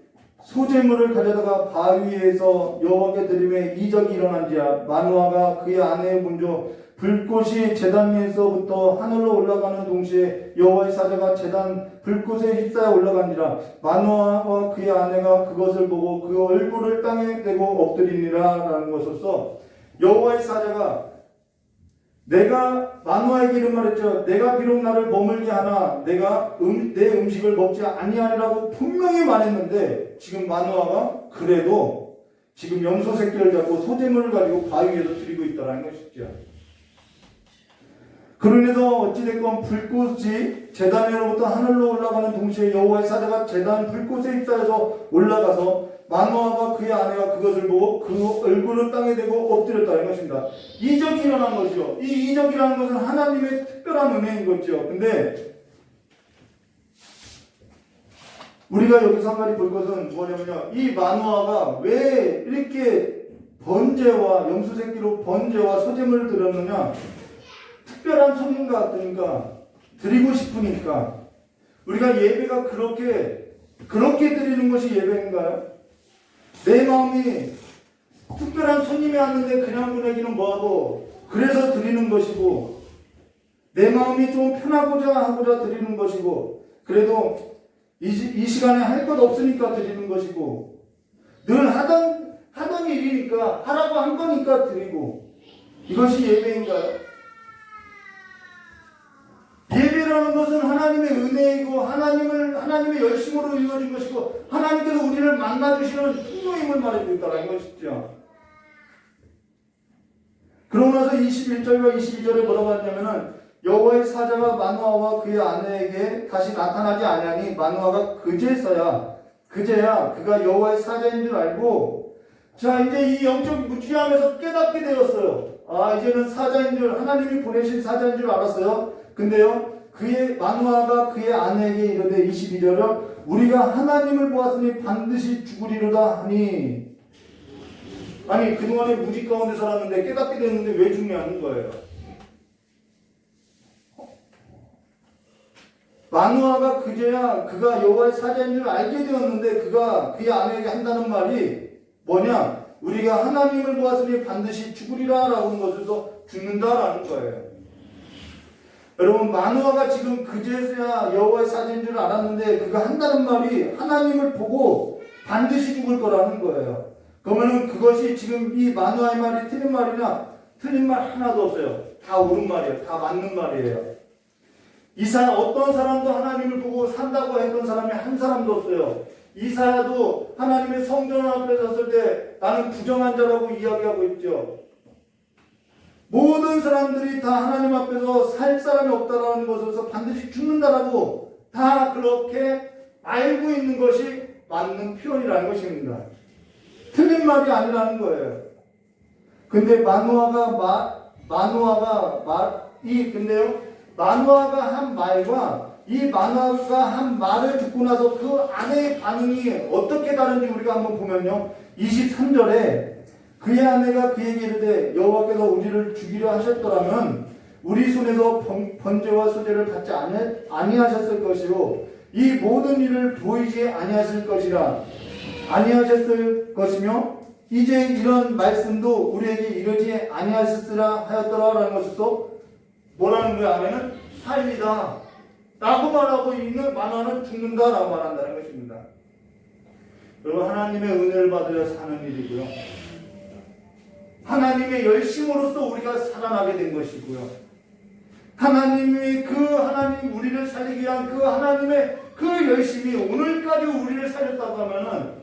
소재물을 가져다가 바위에서 여호와께 드림에 이적이 일어난지야. 마노아가 그의 아내의 본조 불꽃이 제단 위에서부터 하늘로 올라가는 동시에 여호와의 사자가 제단 불꽃에 휩싸여 올라간지라. 마노아와 그의 아내가 그것을 보고 그 얼굴을 땅에 대고 엎드리니라 라는 것으로서 여호와의 사자가 내가 마노아에게 이런 말했죠. 내가 비록 나를 머물게 하나 내가 내 음식을 먹지 아니하리라고 분명히 말했는데 지금 마노아가 그래도 지금 염소 새끼를 잡고 소재물을 가지고 바위 위에서 드리고 있다는 것이죠. 그러면서 어찌됐건 불꽃이 제단으로부터 하늘로 올라가는 동시에 여호와의 사자가 제단 불꽃에 휩싸여서 올라가서 마노아와 그의 아내가 그것을 보고 그 얼굴을 땅에 대고 엎드렸다는 것입니다. 이적이 일어난 거죠. 이 이적이라는 것은 하나님의 특별한 은혜인 거죠. 근데 우리가 여기서 한 가지 볼 것은 뭐냐면요. 이 마노아가 왜 이렇게 번제와 염소새끼로 번제와 소제물을 드렸느냐? 특별한 손님 같으니까 드리고 싶으니까. 우리가 예배가 그렇게 드리는 것이 예배인가요? 내 마음이 특별한 손님이 왔는데 그냥 보내기는 뭐하고 그래서 드리는 것이고, 내 마음이 좀 편하고자 하고자 드리는 것이고, 그래도 이 시간에 할 것 없으니까 드리는 것이고, 늘 하던 일이니까 하라고 한 거니까 드리고, 이것이 예배인가요? 예배라는 것은 하나님의 은혜이고 하나님의 열심으로 이루어진 것이고 하나님께서 우리를 만나주시는 통로임을 말해주고 있다는 것이죠. 그러고 나서 21절과 22절에 뭐라고 하냐면은 여호와의 사자가 마누아와 그의 아내에게 다시 나타나지 아니하니 마누아가 그제야 그가 여호와의 사자인 줄 알고, 자 이제 이 영적 무지함에서 깨닫게 되었어요. 아 이제는 사자인 줄, 하나님이 보내신 사자인 줄 알았어요. 근데요 그의 마누아가 그의 아내에게 이르되 22절은 우리가 하나님을 보았으니 반드시 죽으리로다 하니, 아니 그동안에 무지 가운데 살았는데 깨닫게 됐는데 왜 죽냐는 거예요. 마누아가 그제야 그가 여호와의 사자인 줄 알게 되었는데 그가 그의 아내에게 한다는 말이 뭐냐? 우리가 하나님을 보았으니 반드시 죽으리라 라고 하는 것에서 죽는다라는 거예요. 여러분 마누아가 지금 그제야 여호와의 사자인 줄 알았는데 그가 한다는 말이 하나님을 보고 반드시 죽을 거라는 거예요. 그러면은 그것이 지금 이 마누아의 말이 틀린 말이나 틀린 말 하나도 없어요. 다 옳은 말이에요. 다 맞는 말이에요. 어떤 사람도 하나님을 보고 산다고 했던 사람이 한 사람도 없어요. 이사야도 하나님의 성전 앞에 섰을 때 나는 부정한 자라고 이야기하고 있죠. 모든 사람들이 다 하나님 앞에서 살 사람이 없다라는 것에서 반드시 죽는다라고 다 그렇게 알고 있는 것이 맞는 표현이라는 것입니다. 틀린 말이 아니라는 거예요. 근데 마누아가 한 말과 이 마누아가 한 말을 듣고 나서 그 아내의 반응이 어떻게 다른지 우리가 한번 보면요. 23절에 그의 아내가 그에게 이르되 여호와께서 우리를 죽이려 하셨더라면 우리 손에서 번제와 소제를 받지 아니하셨을 것이요 이 모든 일을 보이지 아니하셨을 것이며 이제 이런 말씀도 우리에게 이르지 아니하셨으라 하였더라라는 것에서 뭐라는 거야? 아내는 살리다 라고 말하고 있는 마누아는 죽는다 라고 말한다는 것입니다. 여러분 하나님의 은혜를 받으려 사는 일이고요, 하나님의 열심으로써 우리가 살아나게 된 것이고요, 하나님 우리를 살리기 위한 그 하나님의 그 열심이 오늘까지 우리를 살렸다고 하면은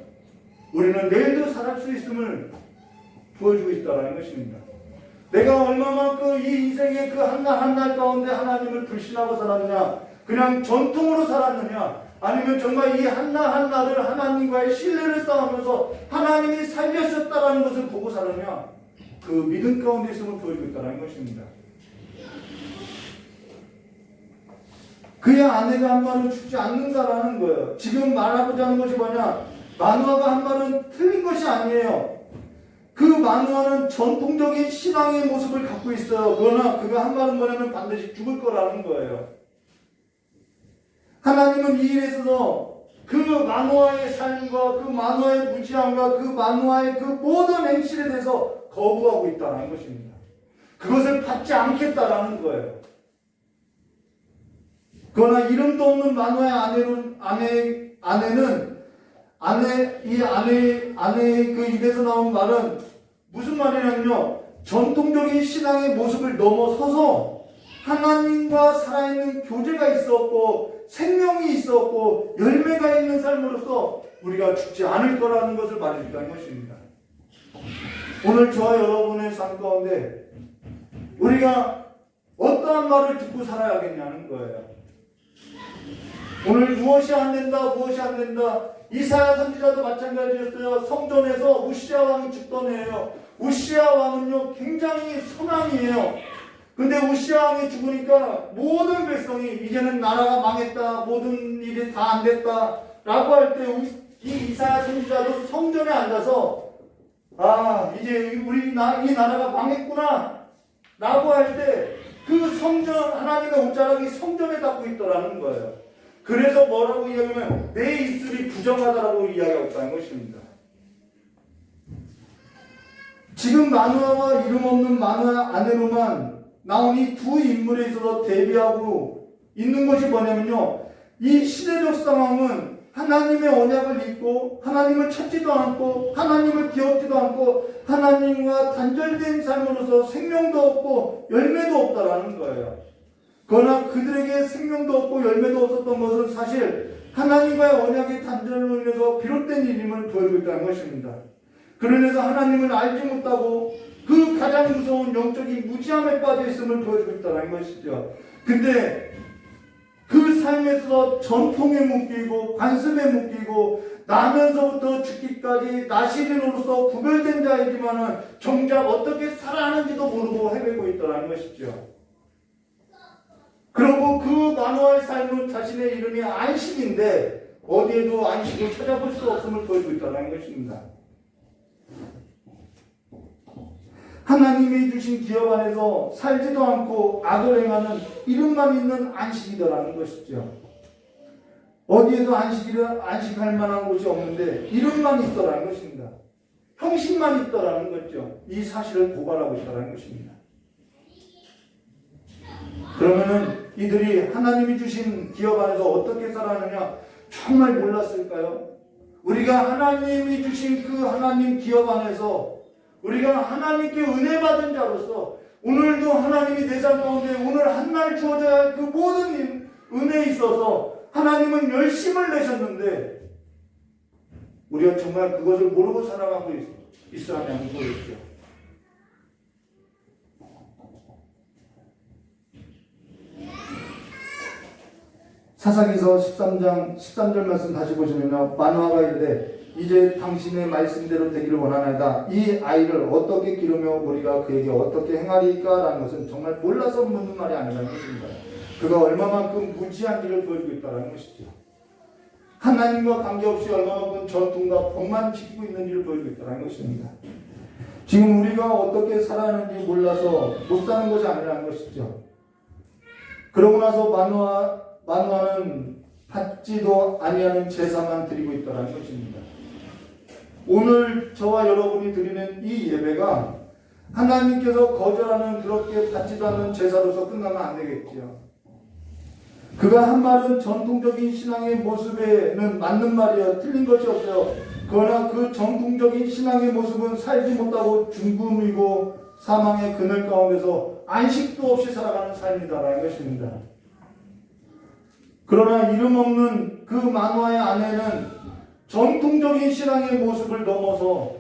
우리는 내일도 살아갈 수 있음을 보여주고 있다는 것입니다. 내가 얼마만큼 이 인생의 그 한날 한날 가운데 하나님을 불신하고 살았느냐, 그냥 전통으로 살았느냐, 아니면 정말 이 한날 한날을 하나님과의 신뢰를 쌓으면서 하나님이 살려주셨다는 것을 보고 살았냐, 그 믿음 가운데 있음을 보여주고 있다는 것입니다. 그의 아내가 한 말은 죽지 않는다라는 거예요. 지금 말하고자 하는 것이 뭐냐? 마누아가 한 말은 틀린 것이 아니에요. 그 마누아는 전통적인 신앙의 모습을 갖고 있어요. 그러나 그가 한 말은 뭐냐면 반드시 죽을 거라는 거예요. 하나님은 이 일에 있어서 그 마누아의 삶과 그 마누아의 무지함과 그 마누아의 그 모든 행실에 대해서 거부하고 있다는 것입니다. 그것을 받지 않겠다라는 거예요. 그러나 이름도 없는 마누아의 아내의 그 입에서 나온 말은 무슨 말이냐면요, 전통적인 신앙의 모습을 넘어서서 하나님과 살아있는 교제가 있었고 생명이 있었고 열매가 있는 삶으로서 우리가 죽지 않을 거라는 것을 말해준다는 것입니다. 오늘 저와 여러분의 삶 가운데 우리가 어떠한 말을 듣고 살아야겠냐는 거예요. 오늘 무엇이 안 된다, 무엇이 안 된다. 이사야 선지자도 마찬가지였어요. 성전에서 우시아 왕이 죽던 해예요. 우시아 왕은요 굉장히 선왕이에요. 근데 우시아 왕이 죽으니까 모든 백성이 이제는 나라가 망했다, 모든 일이 다 안 됐다 라고 할 때 이 이사야 선지자도 성전에 앉아서 아, 이제 이 나라가 망했구나 라고 할 때 그 성전, 하나님의 옷자락이 성전에 닿고 있더라는 거예요. 그래서 뭐라고 이야기하면 내 입술이 부정하다라고 이야기하고 있다는 것입니다. 지금 만화와 이름 없는 만화 안에로만 나온 이 두 인물에 있어서 대비하고 있는 것이 뭐냐면요, 이 시대적 상황은 하나님의 언약을 잊고 하나님을 찾지도 않고 하나님을 기억지도 않고 하나님과 단절된 삶으로서 생명도 없고 열매도 없다라는 거예요. 그러나 그들에게 생명도 없고 열매도 없었던 것은 사실 하나님과의 언약의 단절로 인해서 비롯된 일임을 보여주고 있다는 것입니다. 그러면서 하나님을 알지 못하고 그 가장 무서운 영적인 무지함에 빠져 있음을 보여주고 있다는 것이죠. 근데 그 삶에서 전통에 묶이고 관습에 묶이고 나면서부터 죽기까지 나시린으로서 구별된 자이지만은 정작 어떻게 살아가는지도 모르고 헤매고 있다는 것이죠. 그리고 그 만화의 삶은 자신의 이름이 안식인데 어디에도 안식을 찾아볼 수 없음을 보여주고 있다는 것입니다. 하나님이 주신 기업 안에서 살지도 않고 악을 행하는 이름만 있는 안식이더라는 것이죠. 어디에도 안식할 만한 곳이 없는데 이름만 있더라는 것입니다. 형식만 있더라는 거죠. 이 사실을 고발하고 있다는 것입니다. 그러면은 이들이 하나님이 주신 기업 안에서 어떻게 살아가느냐 정말 몰랐을까요? 우리가 하나님이 주신 그 하나님 기업 안에서 우리가 하나님께 은혜 받은 자로서 오늘도 하나님이 내 삶 가운데 오늘 한날 주어져야 할 그 모든 은혜에 있어서 하나님은 열심을 내셨는데 우리가 정말 그것을 모르고 살아가고 있어야 하냐는 거겠죠. 사사기서 13장 13절 말씀 다시 보시면요, 마노아가 이르되 이제 당신의 말씀대로 되기를 원하나이다. 이 아이를 어떻게 기르며 우리가 그에게 어떻게 행하리까? 라는 것은 정말 몰라서 묻는 말이 아니라는 것입니다. 그가 얼마만큼 무지한지를 보여주고 있다는 것이죠. 하나님과 관계없이 얼마만큼 전통과 법만 지키고 있는지를 보여주고 있다는 것입니다. 지금 우리가 어떻게 살아가는지 몰라서 못 사는 것이 아니라는 것이죠. 그러고 나서 마노아는 받지도 아니하는 제사만 드리고 있다는 것입니다. 오늘 저와 여러분이 드리는 이 예배가 하나님께서 거절하는 그렇게 받지도 않는 제사로서 끝나면 안 되겠지요. 그가 한 말은 전통적인 신앙의 모습에는 맞는 말이에요. 틀린 것이 없어요. 그러나 그 전통적인 신앙의 모습은 살지 못하고 죽음이고 사망의 그늘 가운데서 안식도 없이 살아가는 삶이다라는 것입니다. 그러나 이름 없는 그 만화의 안에는 전통적인 신앙의 모습을 넘어서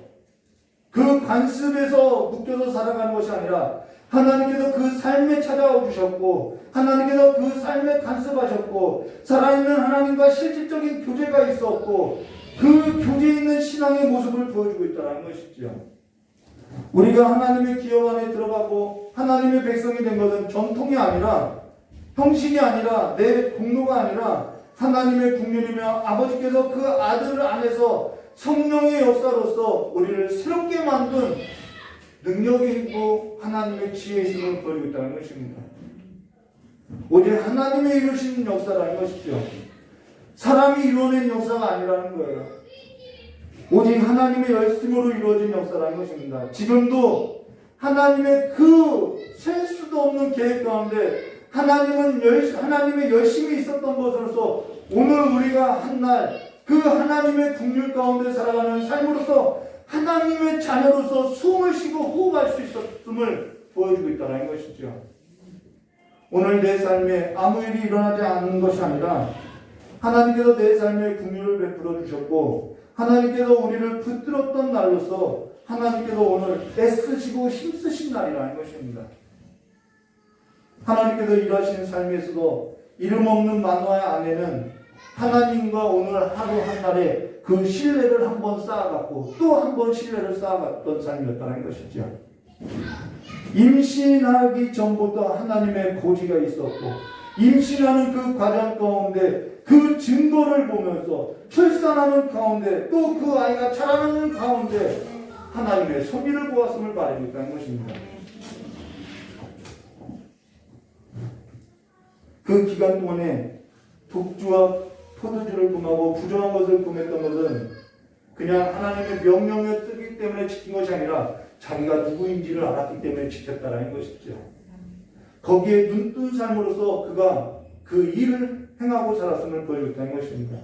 그 관습에서 묶여서 살아가는 것이 아니라 하나님께서 그 삶에 찾아와 주셨고 하나님께서 그 삶에 간섭하셨고 살아있는 하나님과 실질적인 교제가 있었고 그 교제에 있는 신앙의 모습을 보여주고 있다는 것이죠. 우리가 하나님의 기업 안에 들어가고 하나님의 백성이 된 것은 전통이 아니라 형식이 아니라 내 공로가 아니라 하나님의 국률이며 아버지께서 그 아들 안에서 성령의 역사로서 우리를 새롭게 만든 능력이 있고 하나님의 지혜에 있음을 보이고 있다는 것입니다. 오직 하나님의 이루신 역사라는 것이죠. 사람이 이루어낸 역사가 아니라는 거예요. 오직 하나님의 열심으로 이루어진 역사라는 것입니다. 지금도 하나님의 그 셀 수도 없는 계획 가운데 하나님의 열심이 있었던 것으로서 오늘 우리가 한날 그 하나님의 국률 가운데 살아가는 삶으로서 하나님의 자녀로서 숨을 쉬고 호흡할 수 있었음을 보여주고 있다는 것이죠. 오늘 내 삶에 아무 일이 일어나지 않는 것이 아니라 하나님께서 내 삶에 국률을 베풀어 주셨고 하나님께서 우리를 붙들었던 날로서 하나님께서 오늘 애쓰시고 힘쓰신 날이라는 것입니다. 하나님께서 일하시는 삶에서도 이름 없는 만화의 안에는 하나님과 오늘 하루 한날에 그 신뢰를 한번 쌓아갔고 또 한 번 신뢰를 쌓아갔던 삶이었다는 것이죠. 임신하기 전부터 하나님의 고지가 있었고 임신하는 그 과정 가운데 그 증거를 보면서 출산하는 가운데 또 그 아이가 자라는 가운데 하나님의 섭리를 보았음을 말해줬다는 것입니다. 그 기간 동안에 독주와 포도주를 금하고 부정한 것을 금했던 것은 그냥 하나님의 명령에 뜨기 때문에 지킨 것이 아니라 자기가 누구인지를 알았기 때문에 지켰다라는 것이죠. 거기에 눈뜬 삶으로서 그가 그 일을 행하고 살았음을 보여줬다는 것입니다.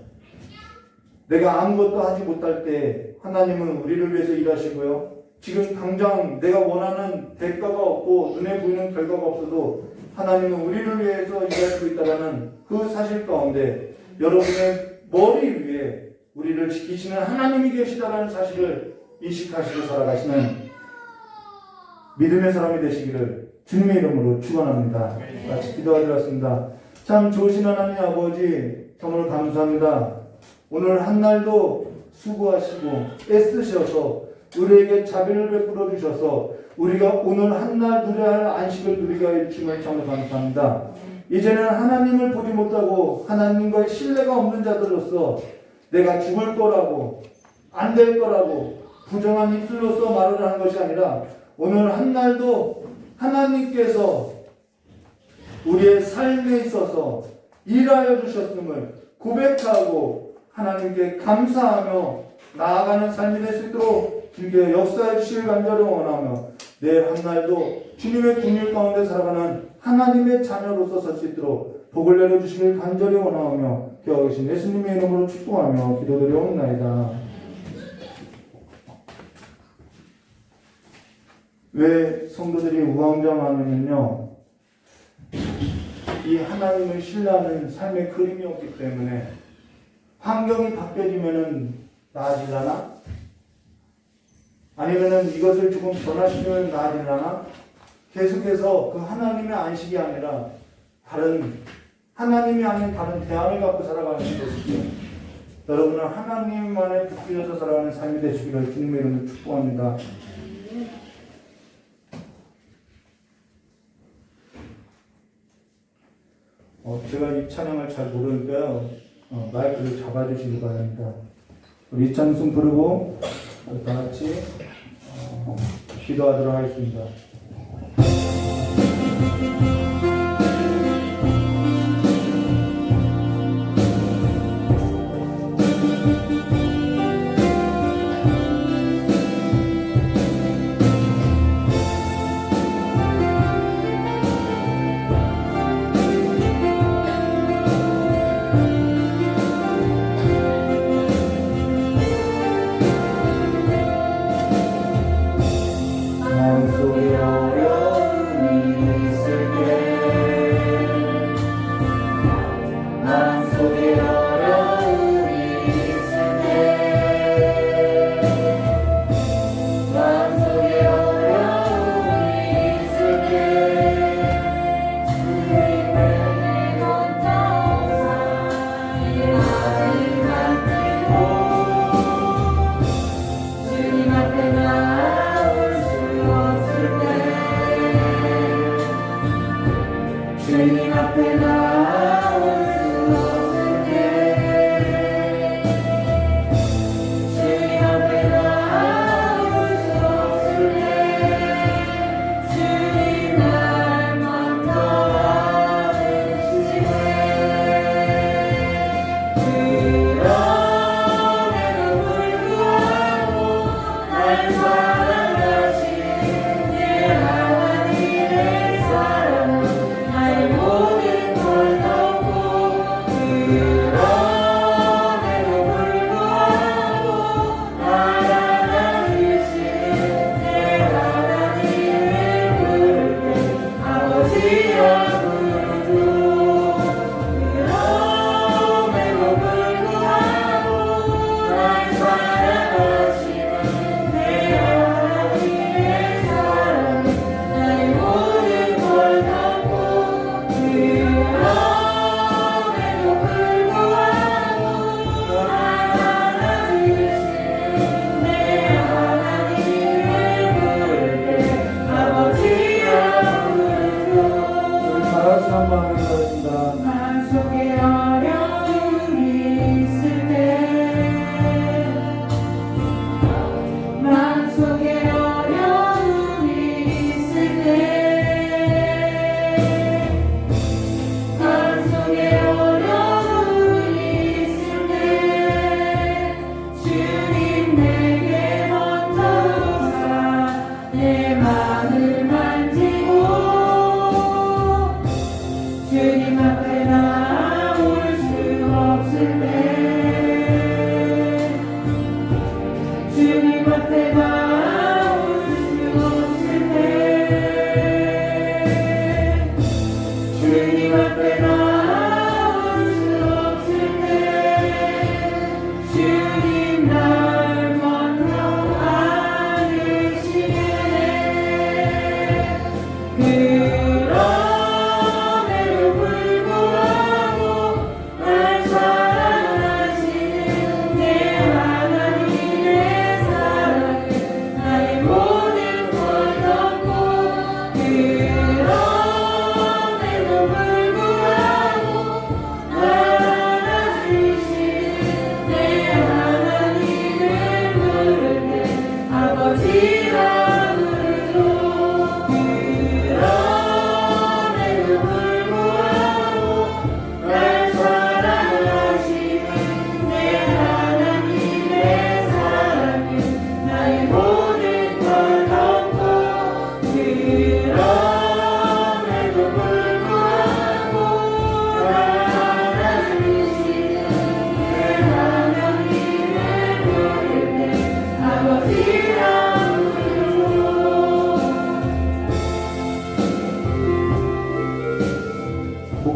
내가 아무것도 하지 못할 때 하나님은 우리를 위해서 일하시고요. 지금 당장 내가 원하는 대가가 없고 눈에 보이는 결과가 없어도 하나님은 우리를 위해서 일하시고 있다는 그 사실 가운데 여러분의 머리 위에 우리를 지키시는 하나님이 계시다는 사실을 인식하시고 살아가시는 믿음의 사람이 되시기를 주님의 이름으로 축원합니다. 같이 기도하겠습니다. 참 좋으신 하나님 아버지, 정말 감사합니다. 오늘 한날도 수고하시고 애쓰셔서 우리에게 자비를 베풀어 주셔서 우리가 오늘 한날 누려야 할 안식을 누리게 하여 주심을 정말 감사합니다. 이제는 하나님을 보지 못하고 하나님과의 신뢰가 없는 자들로서 내가 죽을 거라고 안 될 거라고 부정한 입술로서 말을 하는 것이 아니라 오늘 한날도 하나님께서 우리의 삶에 있어서 일하여 주셨음을 고백하고 하나님께 감사하며 나아가는 삶이 될 수 있도록 주님께 역사해 주시길 간절히 원하며 내일 한날도 주님의 국률 가운데 살아가는 하나님의 자녀로서 설 수 있도록 복을 내려주시길 간절히 원하며 기억하 계신 예수님의 이름으로 축복하며 기도드려옵나이다. 왜 성도들이 우왕좌왕하면요, 이 하나님을 신뢰하는 삶의 그림이 없기 때문에 환경이 바뀌어지면은 나아지려나? 아니면은 이것을 조금 변화시키면 나아지려나? 계속해서 그 하나님의 안식이 아니라 다른 하나님이 아닌 다른 대안을 갖고 살아가는 것이죠. 여러분은 하나님만에 붙들려서 살아가는 삶이 되시기를 주님의 이름으로 축복합니다. 제가 이 찬양을 잘 모르니까요, 마이크를 잡아주시기 바랍니다. 우리 이 찬송 부르고 다 같이 기도하도록 하겠습니다. 알고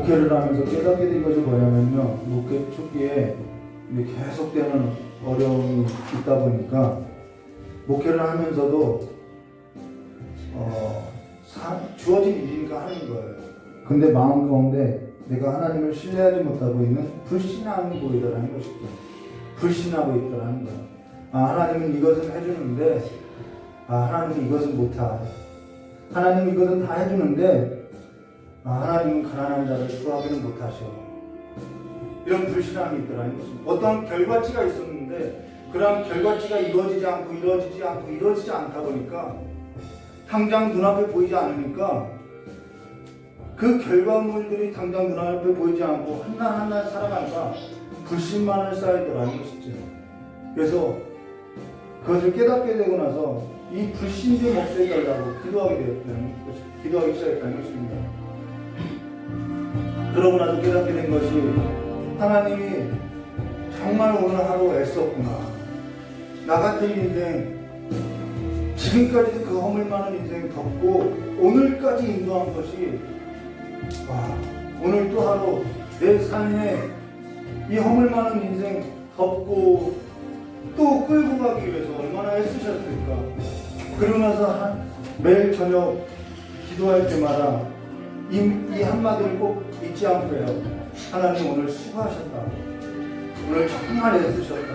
목회를 하면서 깨닫게 된 것이 뭐냐면요, 목회 초기에 계속되는 어려움이 있다 보니까 목회를 하면서도 주어진 일이니까 하는 거예요. 근데 마음 가운데 내가 하나님을 신뢰하지 못하고 있는 불신앙이 보이더라는 것이죠. 불신하고 있더라는 거예요. 하나님은 이것을 해주는데 하나님은 이것은 못하. 하나님은 이것은 다 해주는데 하나님은 가난한 자를 구하기는 못하셔. 이런 불신함이 있더라는 것입니다. 어떤 결과치가 있었는데 그런 결과치가 이루어지지 않다 보니까 당장 눈앞에 보이지 않으니까 그 결과물들이 당장 눈앞에 보이지 않고 한 날 살아가니까 불신만을 쌓이더라는 것이죠. 그래서 그것을 깨닫게 되고 나서 이 불신 좀 없애달라고 기도하기 시작했다는 것입니다. 그러고 나서 깨닫게 된 것이 하나님이 정말 오늘 하루 애썼구나. 나 같은 인생, 지금까지도 그 허물 많은 인생 덮고 오늘까지 인도한 것이 오늘 또 하루 내 삶에 이 허물 많은 인생 덮고 또 끌고 가기 위해서 얼마나 애쓰셨을까. 그러고 나서 매일 저녁 기도할 때마다 이 한마디를 꼭 잊지 않고 해요. 하나님 오늘 수고하셨다. 오늘 정말 애쓰셨다.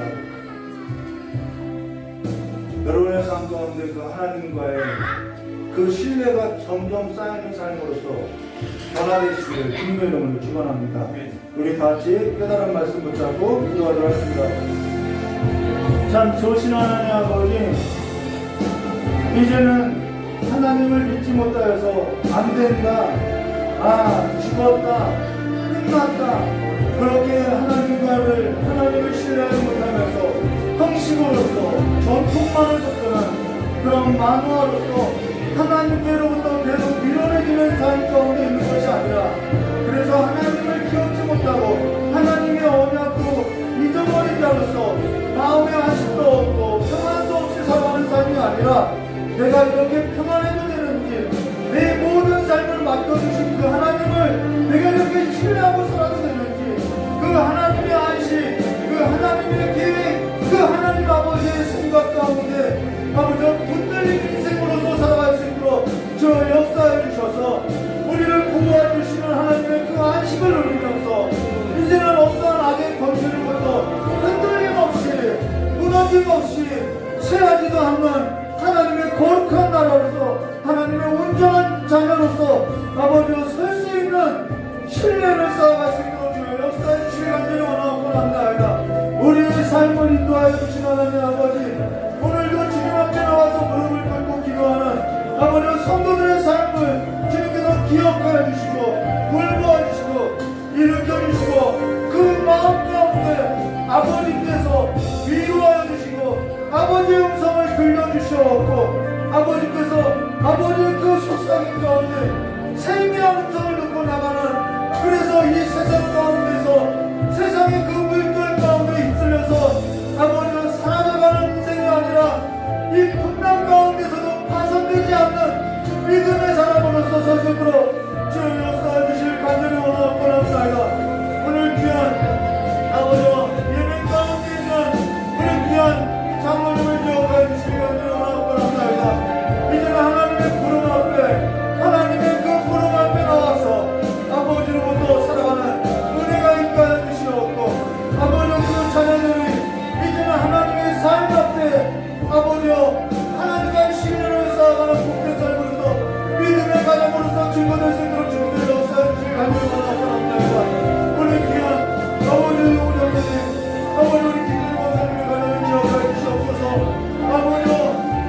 여러분의 삶 가운데 그 하나님과의 그 신뢰가 점점 쌓이는 삶으로서 변화되시기를 주님의 이름으로 축원합니다. 우리 다 같이 깨달은 말씀 붙잡고 기도하도록 하겠습니다. 참 좋으신 하나님 아버지, 이제는 하나님을 믿지 못하여서 안 된다, 죽었다, 끝났다, 그렇게 하나님을 신뢰하지 못하면서 형식으로서 전통만을 쫓는 그런 만화로서 하나님께로부터 계속 밀어내지는 삶 가운데 있는 것이 아니라, 그래서 하나님을 기억지 못하고 하나님의 언약도 잊어버린 자로서 마음에 안식도 없고 평안도 없이 살아가는 삶이 아니라, 내가 이렇게 평안해도 되는지, 내 모든 삶을 맡겨주신 그 하나님을 내가 이렇게 신뢰하고 살아도 되는지, 그 하나님의 안식, 그 하나님의 계획, 그 하나님 아버지의 생각 가운데 아버지 붙들린 인생으로서 살아갈 수 있도록 저 역사해 주셔서 우리를 보호해 주시는 하나님의 그 안식을 누리면서 이제는 어떠한 악의 권세로부터 흔들림 없이 무너짐 없이 새하지도 않는 하나님의 거룩한 나라로서 하나님의 온전한 자녀로서 아버지로 설 수 있는 신뢰를 쌓아갈 수 있도록 주의 역사해 주시기 간절히 원하고 합니다. 우리의 삶을 인도하여 주신 하나님 아버지, 오늘도 주님 앞에 나와서 무릎을 꿇고 기도하는 아버지 성도들의 삶을 주님께서 기억하여 주시고 돌보아 주시고 일으켜 주시고 그 마음 가운데 아버지께서 위로하여 주시고 아버지의 음성을 들려주시옵고 아버지께서 아버지의 그 속삭임 가운데 생명의 음성을 듣고 나가는, 그래서 이 세상 가운데서 세상의 그 물결 가운데 휩쓸려서 아버지는 사라져가는 인생이 아니라 이 분단 가운데서도 파손되지 않는 믿음의 사람으로서 서식으로 주의 역사해 주실 간절히 원하옵고 합니다. 오늘 귀한 아버지와 예배 가운데 있는 우리 귀한 장로님을 기억하여 주시기 간절히 원하옵고 합니다. 이제는 하나님의 부름 앞에, 하나님의 그 부름 앞에 나와서 아버지로부터 살아가는 은혜가 있게 해주시옵고 아버지 그 자녀들이 이제는 하나님의 삶 앞에 아버지여 하나님과의 신뢰를 쌓아가는 복된 삶으로서 믿음의 가정으로서 증거될 수 있도록 주님의 역사해 주실 간절히 원하옵니다. 우리 귀한 아버지 우정님, 아버지 우리 김준 권사님의 가정을 기억하여 주시옵소서. 아버지여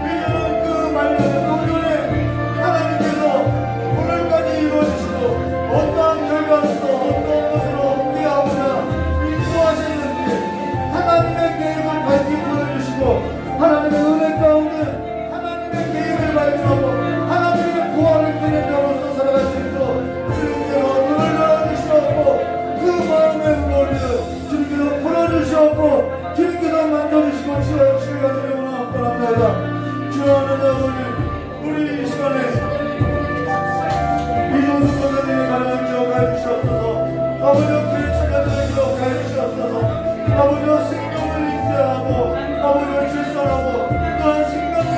이제는 그 말년의 동전에 하나님께서 오늘까지 이루어주시고 어떠한 결과로서 어떠한 것으로 어떻게 하고자 인도하셨는지 하나님의 계획을 밝히 보여주시고 하나님의 은혜 가운데 하나님의 계획을 발견하고 하나님의 구원을 깨는 자로서 살아갈 수 있도록 주님께서 눈을 열어주시옵고 그 마음의 응어리를 주님께서 풀어주시옵고 주님께서 만져주시고 치워주시길 간절히 원하옵고 합니다. 주여 하나님 아버지, 우리 이 시간에 이종수 권사님의 가정을 기억하여 주시옵소서. 아버지와 그의 자녀들을 기억하여 주시옵소서. 아버지와 생명을 인자하고 아버지와 질서하고 또한 생명이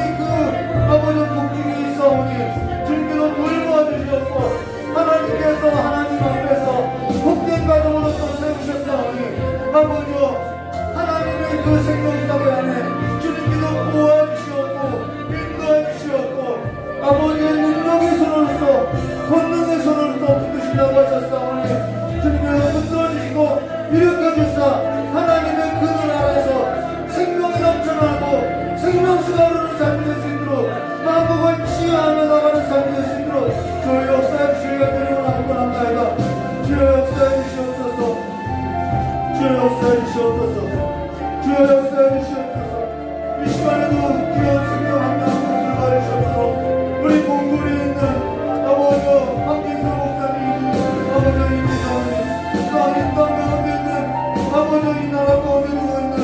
아버지와 복중에 있사오니 주님께서 돌보아 주시옵고 하나님께서 하나님 앞에서 복된 가정으로서 세우셨사오니 아버지와 하나님의 그 생명사회 안에 주님께서 보호하시옵고 인도하시옵고 아버지의 능력의 손으로서 권능의 손으로서 붙드시려고 하셨사오니 주님께서 붙들어주시고 일으켜주사 하나님의 그 눈 아래서 생명이 넘쳐나고 생명수가 흐르는 삶이 될 수 있도록 마음을 치유하며 나가는 삶이 될 수 있도록 주의 역사해 주시길 간절히 원합니다. 주의 역사해 주시옵소서. 주의 역사해 주시옵소서. 주의 역사해 주시옵소서. 이 시간에도 귀한 생명 한 명을 들어가 주시옵소서. 우리 본굴에 있는 아버지 황진수 목사님 아버지 이미사님 또한 이 땅 가운데 있는 아버지 이 나라 가운데 누워 있는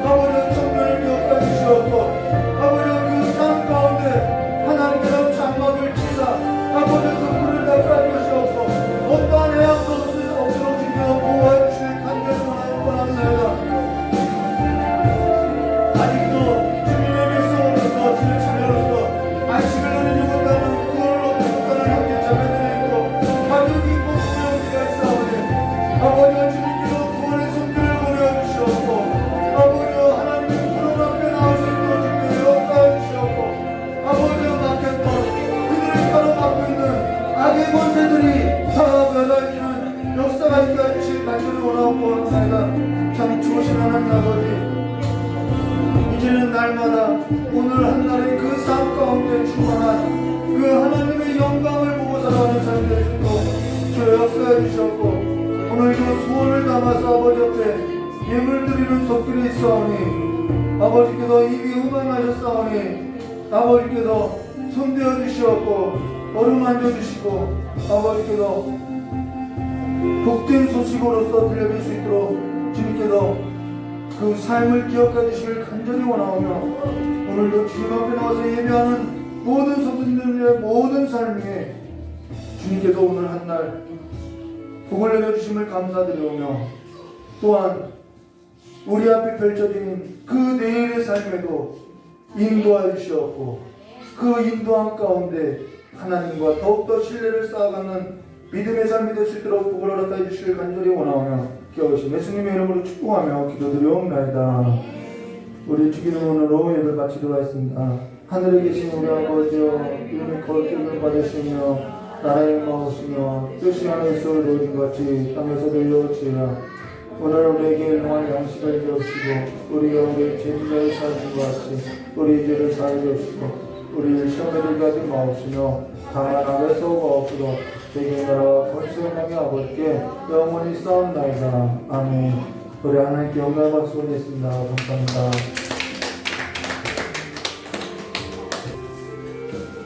아버지 청년을 기억해 주시옵고 아버지 그 삶 가운데 하나님께서 장막을 치사 아버지 그 불을 닦아 주시옵고 어떠한 해악도 없도록 주님께서 보호해 주실 간절히 원합니다. 아직도 주님의 백성으로서 주의 자녀로서 안식을 누리지 못하는 구원을 얻지 못하는 형제 자매들이 있고 가족이 있고 부모님들이 있사오니 아버지와 주님께서 구원의 손길을 보내주시옵고 아버지와 하나님의 구름 앞에 나올 수 있도록 주님께서 역사해 주시옵고 아버지와 막혔던 그들을 가로막고 있는 악의 권세들이 다 멸하여지는 역사가 있게 해주실 간절히 원하고 합니다. 참 좋으신 하나님 아버지 이제는 날마다 오늘 한날의 그 삶 가운데 충만한 그 하나님의 영광을 보고 살아가는 삶이 될 수 있도록 주여 역사해 주셨고 오늘도 소원을 담아서 아버지 앞에 예물 드리는 손길이 있사오니 아버지께서 입이 음행하셨사오니 아버지께서 손대어 주시었고 어루만져 주시고 아버지께서 복된 소식으로서 들려줄 수 있도록 주님께서 그 삶을 기억해 주시길 간절히 원하오며 오늘도 주님 앞에 나와서 예배하는 모든 성도님들의 모든 삶에 주님께서 오늘 한날 복을 내려주심을 감사드리오며 또한 우리 앞에 펼쳐진 그 내일의 삶에도 인도하여 주시옵고 그 인도함 가운데 하나님과 더욱더 신뢰를 쌓아가는 믿음의 삶이 될 수 있도록 복을 허락하여 주시길 간절히 원하오며 기어오신 예수님의 이름으로 축복하며 기도드리옵나이다. 우리 주기도 오늘로 예배를 마치도록 하겠습니다. 하늘에 계신 우리 아버지여 이름이 거룩히 받으시며 나라의 마오시며 뜻이 하늘에서 이루어진 것 같이 땅에서도 이루어지리라. 오늘 우리에게 일용할 양식을 주옵시고 우리가 우리 죄인들을 사하신 것 같이 우리 죄를 사하여 주옵시고 우리를 시험에 들게 하지 마옵시며 다만 악에서 구하옵소서. 대개 나라와 권세의 명의 아버지께 영원히 싸움나이다. 아멘. 우리 하나님께 영광을 박수 올리겠습니다. 감사합니다.